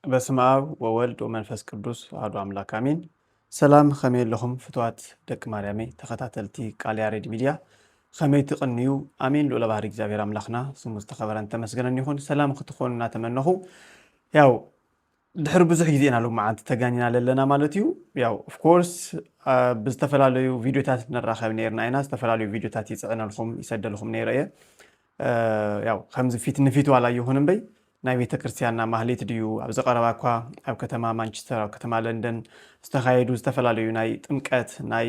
بسم الله وولد ومنفس قدوس أحد أملاك آمين. سلام خميل لهم فتوات دك مريمي تخطاتلتي قال يا ريد ميديا خمي تقنيو آمين لولا بارك زابير أملاخنا سمو استخبار أنت مسجنا يكون سلام خطخون نتمنه ياو دحر بزح جدينا لو معاد تجانينا لنا مالتيو ياو of course بستفلاليو فيديوهات نراخب نيرنا اينا استفلاليو فيديوهات يصعنا لكم يسد لكم نيريه ያው ከምዝ ፊት ንፊቱ አላየሁንም በይ ናይ ቤተ ክርስቲያንና ማህሌት ድዩ አብዘ ቀረባኳ አብ ከተማ ማንቸስተር አብ ከተማ ለንደን ዝተኻየዱ ዝተፈላልዩ ናይ ጥምቀት ናይ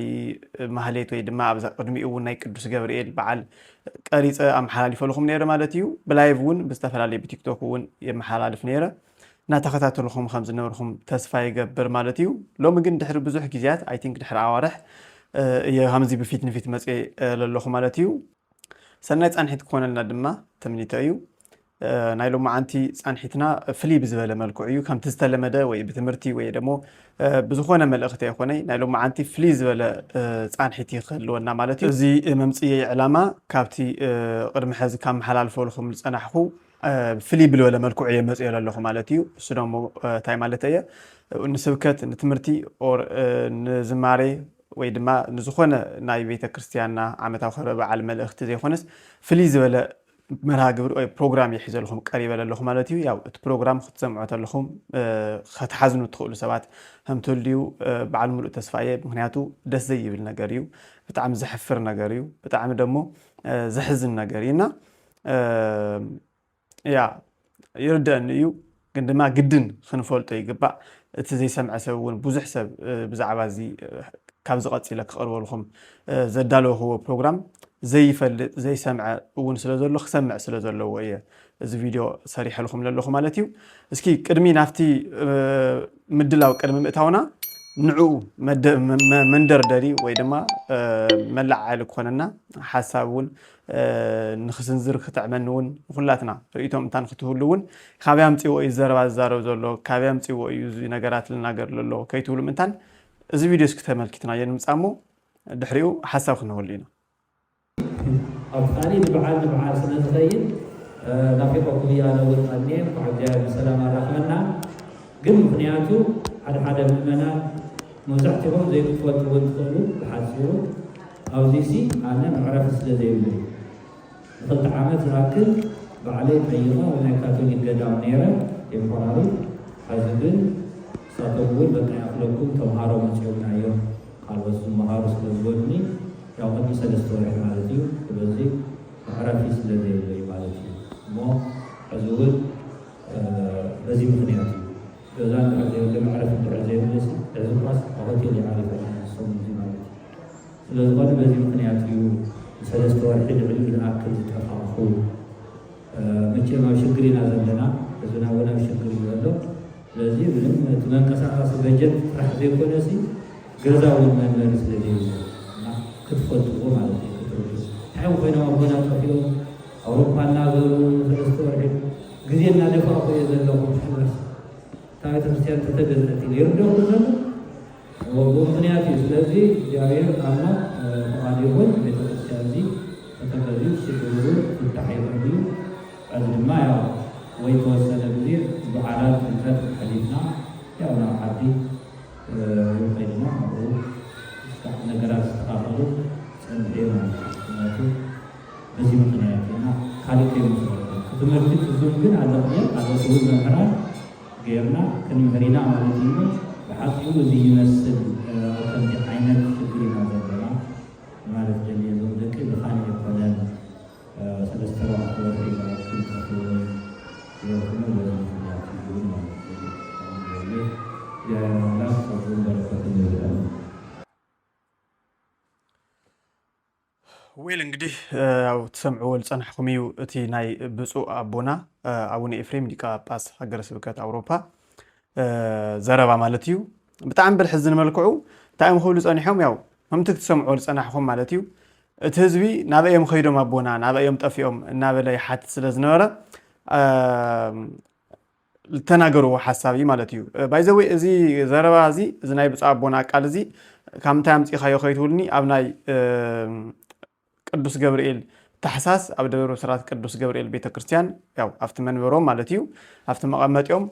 ማህሌት ወይ ድማ አብዘ ቅድሚኡ ናይ ቅዱስ ገብርኤል በዓል ቀሪጸ አምሐላሊፈለኩም ነይረ ማለት እዩ ብላይቭ ውን በስተፈላልዩ በቲክቶክ ውን የመሐላልፍ ነይረ እና ተኸታተልኩም ከምዝ ነበርኩም ተስፋ ይገብር ማለት እዩ ሎም ግን ድሕር ብዙሕ ጊዜያት አይ ቲንክ ድሕር አዋርሕ የሃምዚ በፊት ንፊት መጽ ለለኹ ማለት እዩ سنة عنحت كون لنا دما تمنيتايو نايلو معنتي عنحتنا فلي بزبالة مالكوعيو كم تستلم دا وي بتمرتي وي دمو بزخونا مالأختي أخواني نايلو معنتي فلي زبالة عنحتي خلونا مالتي زي ممسية علامة كابتي قرم حز كام حلال فولخم لسانحخو فلي بلولا مالكوعية مسئلة لخو مالتيو سنومو تاي مالتايا نسبكت نتمرتي أو نزماري ወይ ድማ ንዝኾነ ናይ ቤተ ክርስቲያንና ዓመታዊ ክብረ በዓል መልእኽቲ ዘይኾነስ ፍልይ ዝበለ መርሃ ግብሪ ወይ ፕሮግራም ይሒዘልኩም ቀሪበ ለለኹም ማለት እዩ ያው እቲ ፕሮግራም ክትሰምዑ ተለኹም ከተሓዝኑ ትኽእሉ ሰባት ከምትልዩ በዓል ሙሉእ ተስፋየ ምክንያቱ ደስ ዘይብል ነገር እዩ ብጣዕሚ ዘሕፍር ነገር እዩ ብጣዕሚ ደሞ ዘሕዝን ነገር እዩና ያ ይርደአኒ እዩ ግን ድማ ግድን ክንፈልጦ ይግባእ እቲ ዘይሰምዐ ሰብ እውን ብዙሕ ሰብ ብዛዕባ እዚ ካብ ዝቐጽለ ክቐርበ ለኹም ዘዳለዎ ፕሮግራም ዘይፈልጥ ዘይሰምዐ እውን ስለ ዘሎ ክሰምዕ ስለ ዘለዎ እየ እዚ ቪድዮ ሰሪሕ ለኹም ለለኹ ማለት እዩ እስኪ ቅድሚ ናፍቲ ምድላው ቅድሚ ምእታውና ንዑ መንደርደሪ ወይ ድማ መላዓል ኮነና ሓሳብ እውን ንኽስንዝር ክትዕመን እውን ኩላትና ርእይቶም እንታን ክትህሉ እውን ካብያ ምጽዎ እዩ ዘረባ ዝዛረብ ዘሎ ካብያ ምጽዎ እዩ ነገራት ልናገር ዘሎ ከይትብሉ ምንታን እዚ ቪዲዮ እስኪ ተመልክትና የንምጻሞ ድሕሪኡ ሓሳብ ክንወል ኢና አብጣሪ በዓል ስለተዘይን ናፊቆኩም ያለ ወጣኔ ወአጃ ሰላም አራህመና ግን ምክንያቱ ሓደ ምእመና መብዛሕትኦም ዘይክፈቱ ወጥተሉ ሓሲሩ አውዚሲ አነ ምዕራፍ ስለዘይብሉ ክልተ ዓመት ዝራክብ በዓለይ ጠይማ ናይ ካቶሊክ ገዳም ነይረ ቴምፖራሪ ሕዚ ግን ሳተውን በቃ ያፍለኩም ተምሃሮ መጽዮናዮም ካልወሱ መሃሩ ስለዝወድኒ ያው ቀን ሰለስተ ወርሕ ማለት እዩ ስለዚህ ምዕራፍ ስለዘይብሉ ማለት እዩ እሞ ሕዚውን በዚህ ምክንያት ገዛን ለምዕራፍ እንደዘይብለሲ ሕዝኳስ ሆቴል የዓሪፈ ሰው ማለት ስለዝኾነ በዚህ ምክንያት እዩ ሰለስተ ወርሕ ልዕሊ ዝኣክል ዝጠፋኹ መቼም ኣብ ሽግር ኢና ዘለና እዝና እውን ኣብ ሽግር እዩ ዘሎ ስለዚህ ምንም መንቀሳቀስ በጀት ጥራሕ ዘይኮነሲ ገዛውን መንበሪ ስለዘይብሉ እና ክትፈልጥዎ ማለት እዩ ታይም ኮይኖም ኣቦና ጠፊኦም ኣውሮፓ እናገሩ ሰለስተ ወርሒ ጊዜ እናደፋ ኮየ ዘለኹም ሕብረስ እታ ቤተክርስቲያን ተተገዝአት ኢሉ ይርደኹ ዘሎ ምክንያት እዩ ስለዚ እግዚአብሔር ኣማ ፈቃድ ይኹን ቤተክርስቲያን እዚ ተተገዝኡ ሽግሩ ፍታሕ ይኽእል እዩ እዚ ድማ ያው ወይ ተወሰነ ጊዜ በዓላት ጥምቀት ሓሊፍና ያው ናብ ዓዲ ወይድማ ኣብኡ ነገራት ዝተኻፈሉ ፀንዐ ማለት ምክንያቱ በዚህ ምክንያት እና ካልእ ከይምስለኩም ትምህርቲ ትዙም ግን ኣለኹየ ኣለኹውን መምህራን ገይርና ክንምህሪና ማለት እዩ ብሓቂኡ እዚ ይመስል ከምዚ ዓይነት ችግር ኢና ዘለና ማለት ደልየ ዞም ደቂ ብኻን የኮነን ሰለስተ ኣርባዕተ ወርሒ ክንከፍሉ ويل እንግዲህ ያው ተሰምዑ ልጸንሕኩም እዩ እቲ ናይ ብፁዕ አቦና አቡነ ኤፍሬም ሊቀ ጳጳስ ሀገረ ስብከት አውሮፓ ዘረባ ማለት እዩ ብጣዕሚ ብልሕዝን መልክዑ ታይም ክብሉ ጸኒሖም ያው ከምቲ ክትሰምዑ ልጸናሕኩም ማለት እዩ እቲ ህዝቢ ናበኦም ከይዶም አቦና ናበኦም ጠፊኦም እናበለ ይሓትት ስለ ዝነበረ ልተናገሩ ሓሳብ ማለት እዩ ባይዘዌ እዚ ዘረባ እዚ እዚ ናይ ብፁዕ አቦና ቃል እዚ ከምታ ያምጽኻዮ ከይትውልኒ ኣብ ናይ ቅዱስ ገብርኤል ታሕሳስ ኣብ ደብረ ብስራት ቅዱስ ገብርኤል ቤተ ክርስቲያን ያው ኣብቲ መንበሮም ማለት እዩ ኣብቲ መቐመጢኦም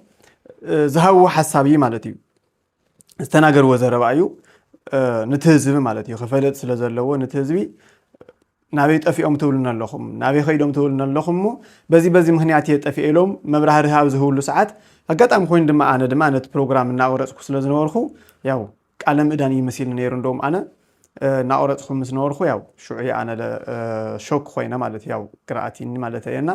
ዝሃው ሓሳቢ ማለት እዩ ዝተናገርዎ ዘረባ እዩ ንትህዝቢ ማለት እዩ ክፈለጥ ስለ ዘለዎ ንትህዝቢ ናበይ ጠፊኦም ትብሉና ኣለኹም ናበይ ኸይዶም ትብሉና ኣለኹም በዚ ምክንያት የጠፊእ ኢሎም መብራህሪ ርሃብ ዝህብሉ ሰዓት ኣጋጣሚ ኮይኑ ድማ ኣነ ድማ ነቲ ፕሮግራም እናቆረፅኩ ስለ ዝነበርኩ ያው ቃለ ምእዳን ይመስል ነይሩ እንደውም ኣነ እናቆረፅኩ ምስ ነበርኩ ያው ሽዑ ኣነ ሾክ ኮይነ ማለት ያው ቅራኣቲኒ ማለት እየና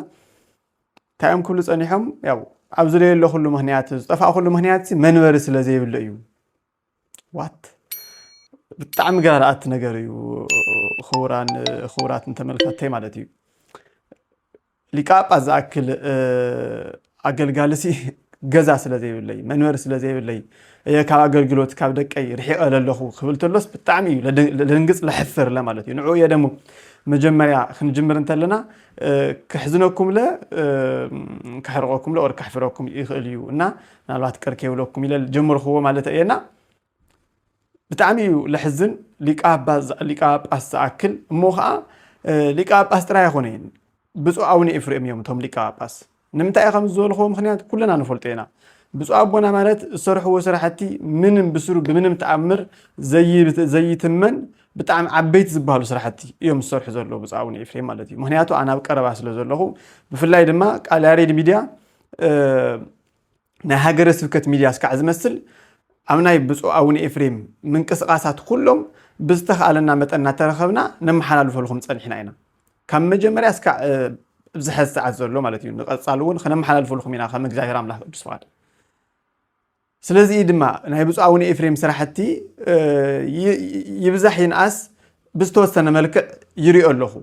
ታይም ኩሉ ፀኒሖም ያው ኣብ ዝለየሎ ኩሉ ምክንያት ዝጠፋእ ኩሉ ምክንያት መንበሪ ስለ ዘይብሉ እዩ ዋት ብጣዕሚ ጋርኣት ነገር እዩ ክቡራት ተመልካተይ ማለት እዩ ሊቀ ጳጳስ ዝኣክል ኣገልጋልሲ ገዛ ስለ ዘይብለይ መንበሪ ስለ ዘይብለይ ካብ ኣገልግሎት ካብ ደቀይ ርሒቐ ለለኹ ክብል ተሎስ ብጣዕሚ እዩ ለድንግፅ ለሕፍር ማለት እዩ ንዑ እየ ደሞ መጀመርያ ክንጅምር እንተለና ክሕዝነኩም ለ ክሕርቀኩም ለ ኦር ክሕፍረኩም ይኽእል እዩ እና ናልባት ቀርኬ ይብለኩም ኢለ ጀምርኽዎ ማለት እየና ብጣዕሚ እዩ ለሕዝን ሊቀ ጳጳስ ዝኣክል እሞ ከዓ ሊቀ ጳጳስ ጥራይ ኣይኮነን ብፁዕ ኣቡነ ኤፍሬም እዮም እቶም ሊቀ ጳጳስ ንምንታይ ከም ዝበልኽዎ ምክንያት ኩለና ንፈልጦ ኢና ብፁዕ ኣቦና ማለት ዝሰርሕዎ ስራሕቲ ምንም ብስሩ ብምንም ተኣምር ዘይትመን ብጣዕሚ ዓበይቲ ዝበሃሉ ስራሕቲ እዮም ዝሰርሑ ዘለዉ ብፁዕ ኣቡነ ኤፍሬም ማለት እዩ ምክንያቱ ኣነ ኣብ ቀረባ ስለ ዘለኹ ብፍላይ ድማ ቃል ያሬድ ሚድያ ናይ ሃገረ ስብከት ሚድያ እስካዕ ዝመስል ኣብ ናይ ብፁዕ ኣቡነ ኤፍሬም ምንቅስቃሳት ኩሎም ብዝተኽኣለና መጠን እናተረኸብና ነመሓላልፈልኩም ፀኒሕና ኢና ካብ መጀመርያ እስካዕ ብዝሐዝ ሰዓት ዘሎ ማለት እዩ ንቐፃሉ እውን ክነመሓላልፈልኩም ኢና ከም እግዚኣብሔር ኣምላክ ቅዱስ ፍቃድ ስለዚ ድማ ናይ ብፁዕ ኣቡነ ኤፍሬም ስራሕቲ ይብዛሕ ይንኣስ ብዝተወሰነ መልክዕ ይሪኦ ኣለኹ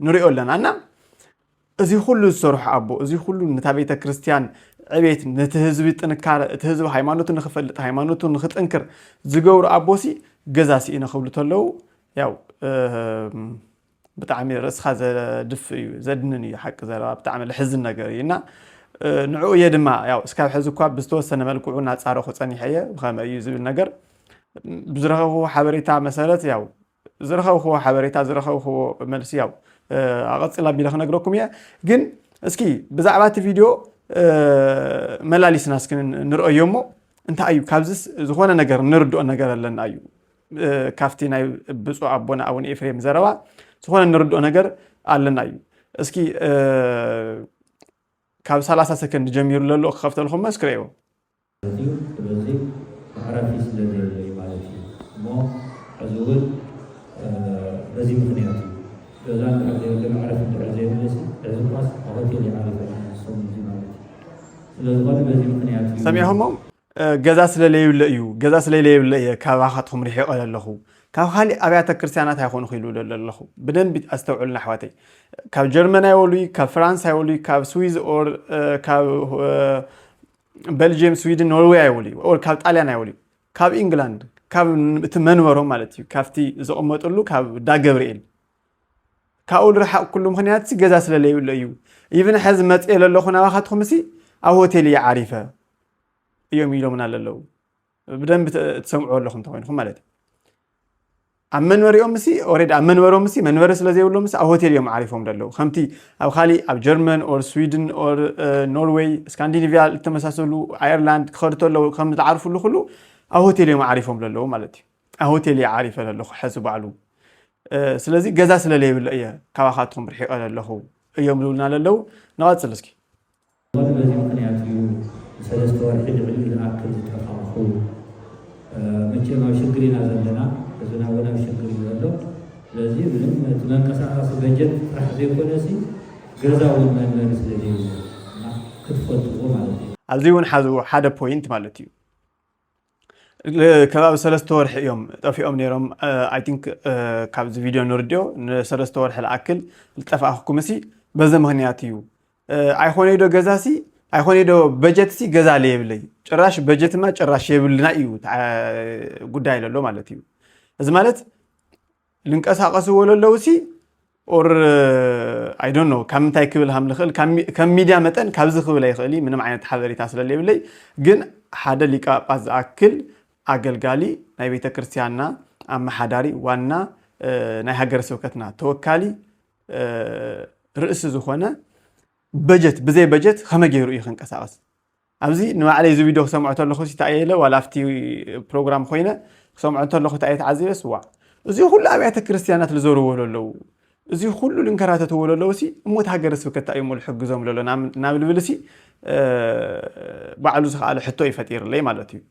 ንሪኦ ኣለና እና እዚ ኩሉ ዝሰርሑ ኣቦ እዚ ኩሉ ነታ ቤተ ክርስቲያን ዕቤት ነቲ ህዝቢ ጥንካረ እቲ ህዝቢ ሃይማኖቱ ንኽፈልጥ ሃይማኖቱ ንኽጥንክር ዝገብሩ ኣቦሲ ገዛሲ ኢና ክብሉ ተለዉ ያው ብጣዕሚ ርእስኻ ዘድፍ እዩ ዘድንን እዩ ሓቂ ዘረባ ብጣዕሚ ልሕዝን ነገር እዩ እና ንዑ እየ ድማ ያው እስካብ ሕዚ እኳ ብዝተወሰነ መልክዑ እናፃረኹ ፀኒሐ እየ ብኸመ እዩ ዝብል ነገር ብዝረኸብዎ ሓበሬታ መሰረት ያው ዝረኸብዎ ሓበሬታ ዝረኸብዎ መልሲ ያው ኣቐፂላ ኣቢለ ክነግረኩም እየ ግን እስኪ ብዛዕባ እቲ ቪድዮ መላሊስና እስኪ ንርእዮ እሞ እንታይ እዩ ካብዚስ ዝኾነ ነገር ንርድኦ ነገር ኣለና እዩ ካፍቲ ናይ ብፁዕ ኣቦና ኣቡነ ኤፍሬም ዘረባ ዝኾነ ንርድኦ ነገር ኣለና እዩ እስኪ ካብ 30 ሰከንድ ጀሚሩ ለሎ ክኸፍተልኩም መስክሪዎ ስለዚ ማዕረፊ ስለዘይብለይ ማለት እዩ እሞ ሕዚ እውን በዚ ምክንያት እዩ ገዛ እንድሕር ዘይብለ ማዕረፊ እንድሕር ዘይብለሲ ሕዚ ኳስ ሆቴል ይዓሪፈ ሰሙ እዚ ማለት እዩ ስለዝኾነ በዚ ምክንያት እዩ ሰሚዕኹሞ ገዛ ስለለይብለ እዩ ገዛ ስለለይብለ እየ ካባኻትኩም ርሒቐ ኣለኹ ካብ ካሊእ ኣብያተ ክርስቲያናት ኣይኮኑ ክኢሉ ኣለኹ ብደንቢ ኣስተውዕሉና ኣሕዋተይ ካብ ጀርመን ኣይወሉይ ካብ ፍራንስ ኣይወሉይ ካብ ስዊዝ ኦር ካብ ቤልጅየም ስዊድን ኖርዌይ ኣይወሉይ ኦር ካብ ጣልያን ኣይወሉይ ካብ ኢንግላንድ ካብ እቲ መንበሮም ማለት እዩ ካብቲ ዘቐመጡሉ ካብ ዳ ገብርኤል ካብኡ ልርሓቕ ኩሉ ምክንያት ገዛ ስለለይብለ እዩ ኢቭን ሕዚ መፅእ ለለኹ ናባኻትኩም እሲ ኣብ ሆቴል እየ ዓሪፈ እዮም ኢሎምና ኣለዉ ብደንቢ ትሰምዑ ኣለኹም ተኮይንኩም ማለት እዩ ኣብ መንበሪኦም ምሲ ኦሬዲ ኣብ መንበሮም ምሲ መንበሪ ስለ ዘይብሎም ምሲ ኣብ ሆቴል እዮም ዓሪፎም ዘለዉ ከምቲ ኣብ ካሊእ ኣብ ጀርመን ኦር ስዊድን ኦር ኖርዌይ ስካንዲኔቪያ ዝተመሳሰሉ ኣየርላንድ ክኸዱ ተለዉ ከም ዝዓርፍሉ ኩሉ ኣብ ሆቴል እዮም ዓሪፎም ዘለዉ ማለት እዩ ኣብ ሆቴል እየ ዓሪፈ ዘለኹ ሕዚ ባዕሉ ስለዚ ገዛ ስለለይብለ እየ ካባኻትኩም ርሒቐ ኣለኹ እዮም ዝብሉና ዘለዉ ንቐፅል እስኪ በዚ ምክንያት እዩ ሰለስተ ወርሒ ልዕሊ ዝኣክል ዝጠፋኹ መቼም ኣብ ሽግር ኢና ዘለና እዝና እውን ኣብ ሽግር እዩ ዘሎ ስለዚ ምንም እቲ መንቀሳቐሲ በጀት ጥራሕ ዘይኮነሲ ገዛ እውን መንበሪ ስለዘይብለ ክትፈልጥዎ ማለት እዩ ኣብዚ እውን ሓደ ፖይንት ማለት እዩ ከባቢ 3 ወርሒ እዮም ጠፊኦም ነይሮም ኣይ ቲንክ ካብዚ ቪድዮ ንርድዮ ን3 ወርሒ ዝኣክል ዝጠፋእኹም እሲ በዚ ምክንያት እዩ ኣይኮነ ዶ ገዛሲ ኣይኮነ ዶ በጀት ሲ ገዛ ለየብለይ ጭራሽ በጀትማ ጭራሽ የብልና እዩ ጉዳይ ለሎ ማለት እዩ እዚ ማለት ልንቀሳቀስዎ ለለው ሲ ኦር አይ ዶንት ኖ ከም እንታይ ክብል ሃም ልኽእል ከም ሚድያ መጠን ካብዚ ክብል ኣይኽእል ምንም ዓይነት ሓበሬታ ስለለየብለይ ግን ሓደ ሊቀ ጳጳስ ዝኣክል ኣገልጋሊ ናይ ቤተ ክርስቲያንና ኣመሓዳሪ ዋና ናይ ሃገረ ስብከትና ተወካሊ ርእሲ ዝኾነ በጀት ብዘይ በጀት ከመይ ገይሩ እዩ ክንቀሳቀስ أبزي نوعلي زي فيديو سمعت له خسي تعيله ولا فتي برنامج خوينا سمعت له خت تعيت عزيز سوا زي كل أبيات كريستيانات لزورو ولا لو زي كل الإنكارات ولا لو سي موت حجر سوكت تأيم الحق زوم ولا نعمل بلسي بعلوز على حتى يفتير لي مالتي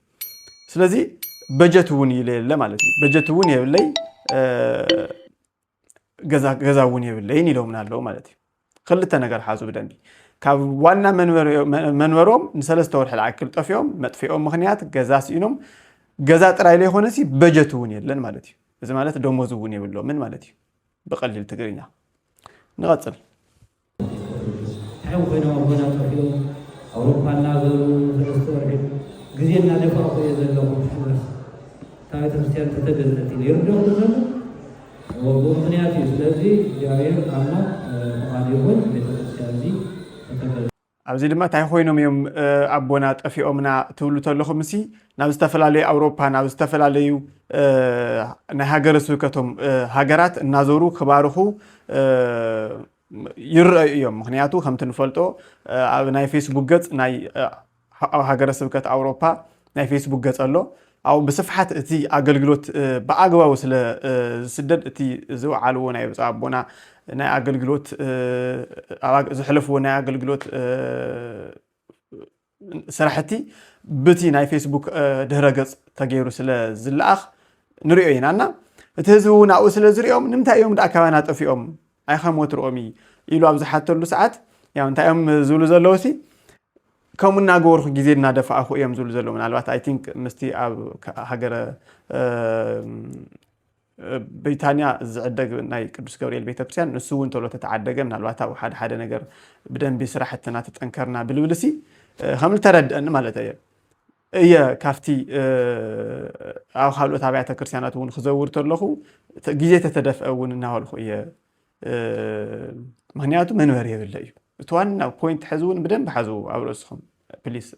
سلزي بجتوني لي مالتي بجتوني لي جزاوني لي نيلو من هاللو مالتي خلتنا نقر حازو بدنبي كاب وانا منورهم نسلست ورح العكل طفيهم مطفيهم مخنيات جزاس ينوم جزات رايلي هونسي بجتوني لن مالتي اذا مالت دموزوني بلو من مالتي بقلل تقرينا نغطل تعالوا بينما ربنا طفيهم أوروبا نازلوا سلست ورح جزينا دفعوا يزلهم حمس تايت كريستيان تتجزت يردوا لهم وبمخنياتي سلازي جاير أما قاديون بيتكريستيان دي أبزي لما تايخوينهم يوم أبونا طفيهمنا تولو تلخم مسي نابستفل علي أوروبا نابستفل علي نهاجر سوكتهم هاجرات نازورو خبارخو يرأيهم مخنياتو خم تنفلتو ناي فيسبوك جت ناي هاجر سوكت أوروبا ناي فيسبوك جت الله أو بصفحات تي أقلقلوت بأقوى وصل سدد تي زو علونا يبص أبونا ناي أقلقلوت زحلفو ناي أقلقلوت سرحتي بتي ناي فيسبوك دهرجت تغيرو سلا زلاخ نريو هنا تهزو ناو سلا زريوم نمتا يوم دا كوانا طفيهم اي خموت رومي يلو ابزحات له ساعات يعني انت يوم زولو زلوسي كمنا غورخ غيزينا دفع اخو يوم زولو زلو منالبات اي ثينك مستي هاجر بريطانيا زعدق ناي قدوس ገብርኤል ቤተክርስቲያን ንሱ ውን ቶሎ ተተዓደገ منالبات او ሓደ ነገር بدن بسرحتنا تتنكرنا بالبلسي خمل تردن ማለት ايه እየ ካፍቲ አው ሓልኦት አብያተ ክርስቲያናት ውን ክዘውር ተለኹ ግዜ ተተደፍአውን እናወልኹ እየ ምክንያቱ መንበር የብለ እዩ እቲ ዋና ፖይንት ሕዝውን በደንብ ሓዙ ኣብ ርእስኹም ፕሊስ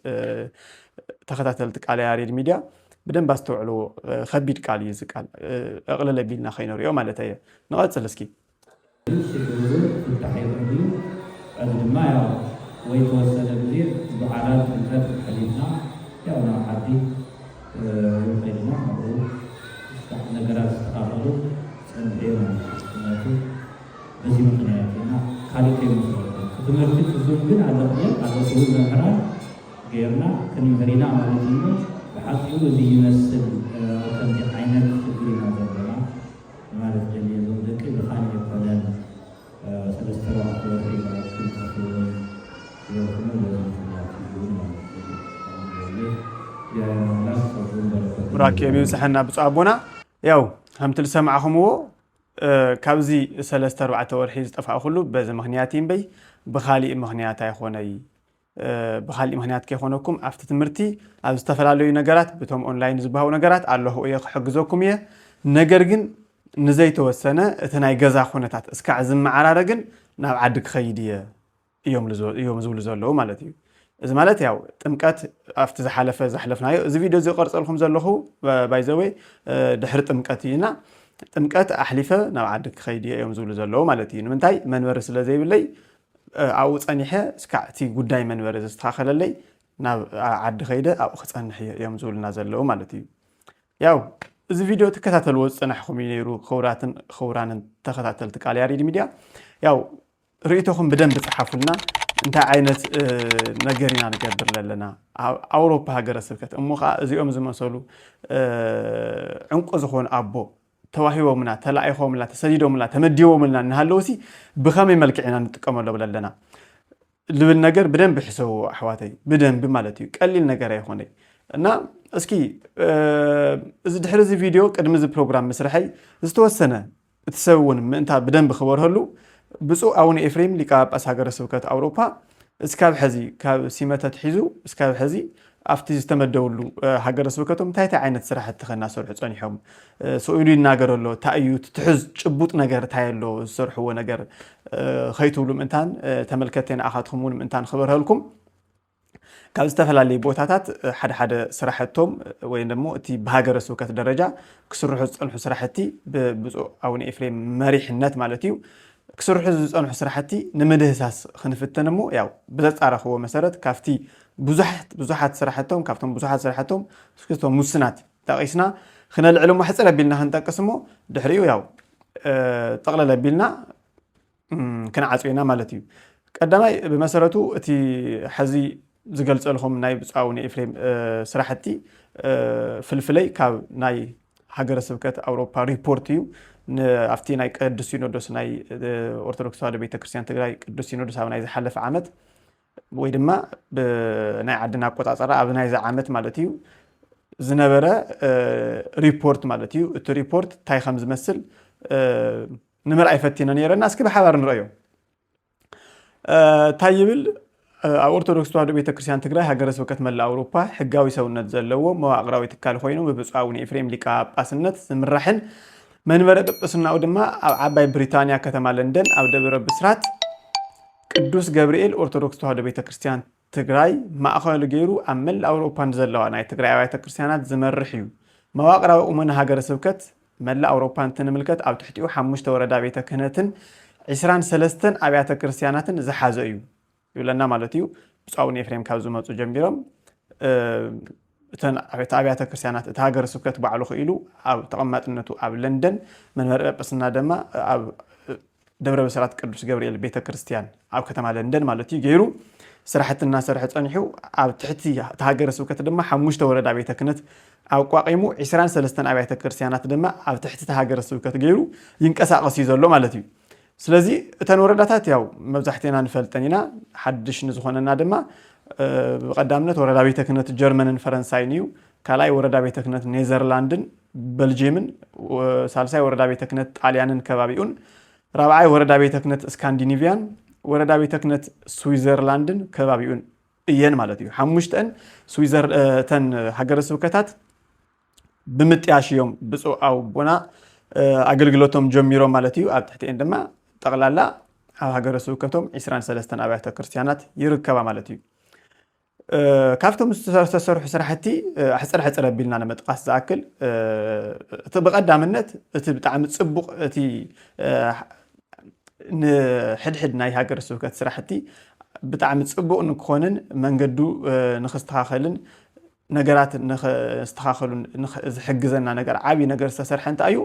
ተኸታተልቲ ቃለ ያሬድ ሚድያ በደንብ አስተውዕሉ ከቢድ ቃል እዩ ዝቃል እቕለለ ቢልና ኸይነሪኦ ማለት እየ ንቐፅል እስኪ ድማ ያው ወይ ተወሰነ ጊዜ በዓላት እንትን ከሊና ያው ነው አዲ ወይማ አብሮ ነገራት ተካፈሉ ሰንደው ማለት በዚህ ምክንያትና ካሊቴም ትምህርት ብዙም ግን አለፈኝ አለፈው መከራ ገርና ከንበሪና ማለት ነው በሐቂው እዚህ ይመስል ከዚህ አይነት ችግር ማዘበራ ማለት ጀሚሉ ደቂ በኻን ይባላል ሰለስተራ براك يبي سحنا بصابونا ياو هم تلسمعهم هو كابزي سلسته 4 ورحي طفا كله بز مخنياتين بي بخالي مخنيات يخوني بخالي مخنيات كيخونكم افت تمرتي اب استفلالو نغرات بتوم اونلاين زباو نغرات الله يحجزكم يه ነገር ግን نزي توسنه اتناي غزا خونታት اسكع زم معرارغن ናብ عدك خيديه يوم زول زلو مالتي إذا مالت ياو تمكات أفت زحلفنايو إذا فيديو زي قرص لكم زلخو باي زوي دحر تمكاتينا تمكات أحلفة نوع عندك خيدية يوم زول زلو مالتي منتاي من ورس لزي باللي أو تصنيحه سكعتي قداي من ورس استخاخل اللي نوع عد خيدة أو تصنيحه يوم زول نازلو مالتي ياو إذا فيديو تكتاتلو تصنحكم ينيرو خوران تكتاتل تقالي ياريد ميديا ياو رأيتهم بدن بتحفلنا انت عينت نجرينا نقدر لنا أوروبا هاجر سبكت أموخا زيهم زمسولو عنق زخون أبو تواهيو منا تلاعيهم منا تسجيلهم منا تمديو منا نهالوسي بخامي ملكعنا نتقملوا بلدنا اللي بالنجر بدن بحسوا حواتي بدن بمالتي قليل نجر يخوني أنا اسكي إذا دحرز فيديو قدم زي بروجرام مسرحي استوسنا تسوون انت بدن بخبر هلو بصو أوني إفريم لكاب أساقر سوكات أوروبا اسكاب حزي كاب سيمتات حيزو اسكاب حزي أفتيز تمدولو حاقر سوكاتهم تايتا عينة سراحة تخلنا سرح تصانيحهم سؤولي ناقر اللو تأيو تتحز جبوط ناقر تايلو سرح هو ناقر خيطولو منتان تملكتين أخاتخمون منتان خبرها لكم كاب استفلا لي بوتاتات حد سراحتهم وينمو تي بهاقر سوكات درجة كسرحو تصانحو سراحتي بصو أوني إفريم مريح النت مالتيو كسر حزب أنا حسرحتي نمده أساس خنفتنا مو ياو بدأت أعرف هو مسارات كافتي ብዙሓት ስራሕቶም ካብቶም ብዙሓት ስራሕቶም እስክቶም ሙስናት ጠቂስና ክነልዕሎም ሕፅረ ቢልና ክንጠቅስሞ ድሕሪኡ ያው ጠቕለለ ቢልና ክንዓፅዩና ማለት እዩ ቀዳማይ ብመሰረቱ እቲ ሕዚ ዝገልጸልኩም ናይ ብጻውኒ ኤፍሬም ስራሕቲ ፍልፍለይ ካብ ናይ ሃገረ ስብከት አውሮፓ ሪፖርት እዩ ንኣፍቲ ናይ ቅዱስ ሲኖዶስ ናይ ኦርቶዶክስ ተዋህዶ ቤተክርስትያን ትግራይ ቅዱስ ሲኖዶስ ኣብ ናይ ዝሓለፈ ዓመት ወይ ድማ ብናይ ዓድና ኣቆፃፅራ ኣብ ናይ ዓመት ማለት እዩ ዝነበረ ሪፖርት ማለት እዩ እቲ ሪፖርት እንታይ ከም ዝመስል ንምርኣይ ፈቲና ነይረና እስኪ ብሓባር ንረአዮ እንታይ ይብል ኣብ ኦርቶዶክስ ተዋህዶ ቤተክርስትያን ትግራይ ሃገረ ስብከት መላእ አውሮፓ ሕጋዊ ሰውነት ዘለዎ መዋቕራዊ ትካል ኮይኑ ብብፁዕ አቡነ ኤፍሬም ሊቀ ጳጳስነት ዝምራሕን መንበረ ጵጵስናኡ ድማ ኣብ ዓባይ ብሪታንያ ከተማ ለንደን ኣብ ደብረ ብስራት ቅዱስ ገብርኤል ኦርቶዶክስ ተዋህዶ ቤተክርስትያን ትግራይ ማእኸሉ ገይሩ ኣብ መላእ አውሮፓ ዘለዋ ናይ ትግራይ አብያተ ክርስቲያናት ዝመርሕ እዩ መዋቕራዊ ቁመና ሃገረ ስብከት መላእ አውሮፓ እንትንምልከት ኣብ ትሕቲኡ 5 ወረዳ ቤተ ክህነትን 23 አብያተ ክርስቲያናትን ዝሓዘ እዩ ይብለና ማለት እዩ ብፁዕ አቡነ ኤፍሬም ካብ ዝመፁ ጀሚሮም እተን አብያተ ክርስቲያናት እቲ ሃገረ ስብከት ባዕሉ ኽኢሉ ኣብ ተቐማጥነቱ ኣብ ለንደን መንበረ ጵጵስና ድማ ኣብ ደብረ ብስራት ቅዱስ ገብርኤል ቤተ ክርስቲያን ኣብ ከተማ ለንደን ማለት እዩ ገይሩ ስራሕትና ሰርሕ ፀኒሑ ኣብ ትሕቲ እቲ ሃገረ ስብከት ድማ 5 ወረዳ ቤተ ክህነት ኣቋቂሙ 23 አብያተ ክርስቲያናት ድማ ኣብ ትሕቲ እቲ ሃገረ ስብከት ገይሩ ይንቀሳቀስ እዩ ዘሎ ማለት እዩ ስለዚ እተን ወረዳታት ያው መብዛሕትና ንፈልጠን ኢና ሓድሽ ንዝኾነና ድማ ብቀዳምነት ወረዳ ቤተ ክህነት ጀርመንን ፈረንሳይን እዩ ካልኣይ ወረዳ ቤተ ክህነት ኔዘርላንድን ቤልጅየምን ሳልሳይ ወረዳ ቤተ ክህነት ጣልያንን ከባቢኡን ራብዓይ ወረዳ ቤተ ክህነት ስካንዲኔቪያን ወረዳ ቤተ ክህነት ስዊዘርላንድን ከባቢኡን እየን ማለት እዩ ሓሙሽተን ስዊዘርተን ሃገረ ስብከታት ብምጥያሽ እዮም ብፁዕ ኣቡና ኣገልግሎቶም ጀሚሮም ማለት እዩ ኣብ ትሕቲአን ድማ ጠቕላላ ኣብ ሃገረ ስብከቶም 23 አብያተ ክርስቲያናት ይርከባ ማለት እዩ ካብቶም ዝተሰርሑ ስራሕቲ ሕፅር ኣቢልና ንምጥቃስ ዝኣክል እቲ ብቐዳምነት እቲ ብጣዕሚ ፅቡቕ እቲ ንሕድሕድ ናይ ሃገረ ስብከት ስራሕቲ ብጣዕሚ ፅቡቕ ንክኾንን መንገዱ ንክስተኻኸልን ነገራት ንክስተኻኸሉን ዝሕግዘና ነገር ዓብይ ነገር ዝተሰርሐ እንታይ እዩ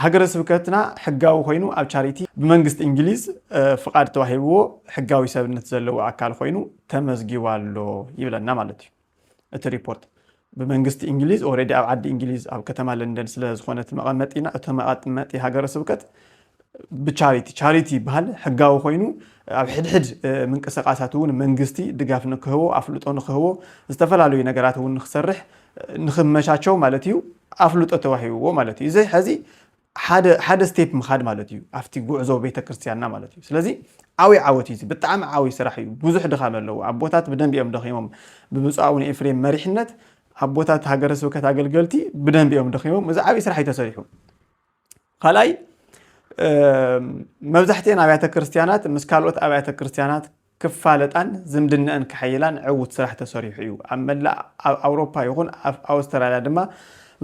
ሃገረ ስብከትና ሕጋዊ ኮይኑ ኣብ ቻሪቲ ብመንግስቲ እንግሊዝ ፍቃድ ተዋሂብዎ ሕጋዊ ሰብነት ዘለዎ ኣካል ኮይኑ ተመዝጊቡ ኣሎ ይብለና ማለት እዩ እቲ ሪፖርት ብመንግስቲ እንግሊዝ ኦሬዲ ኣብ ዓዲ እንግሊዝ ኣብ ከተማ ለንደን ስለ ዝኾነት መቐመጢና እቲ መቐመጢ ሃገረ ስብከት ብቻሪቲ ይበሃል ሕጋዊ ኮይኑ ኣብ ሕድሕድ ምንቅስቃሳት እውን መንግስቲ ድጋፍ ንክህቦ ኣፍልጦ ንክህቦ ዝተፈላለዩ ነገራት እውን ንክሰርሕ ንክመቻቸው ማለት እዩ ኣፍልጦ ተዋሂብዎ ማለት እዩ እዚ ሕዚ ሓደ ስቴፕ ምኻድ ማለት እዩ ኣብቲ ጉዕዞ ቤተክርስትያንና ማለት እዩ ስለዚ ዓወት እዩ ብጣዕሚ ዓወይ ስራሕ እዩ ብዙሕ ድኻም ኣለዎ ኣቦታት ብደንቢ እዮም ደኺሞም ብብፁዕ አቡነ ኤፍሬም መሪሕነት ኣቦታት ሃገረ ስብከት ኣገልገልቲ ብደንቢ እዮም ደኺሞም እዚ ዓብይ ስራሕ ተሰሪሑ ካልኣይ መብዛሕትአን አብያተ ክርስቲያናት ምስ ካልኦት አብያተ ክርስቲያናት ክፋለጣን ዝምድነአን ክሐይላን ዕውት ስራሕ ተሰሪሑ እዩ ኣብ መላእ ኣውሮፓ ይኹን ኣብ ኣውስትራልያ ድማ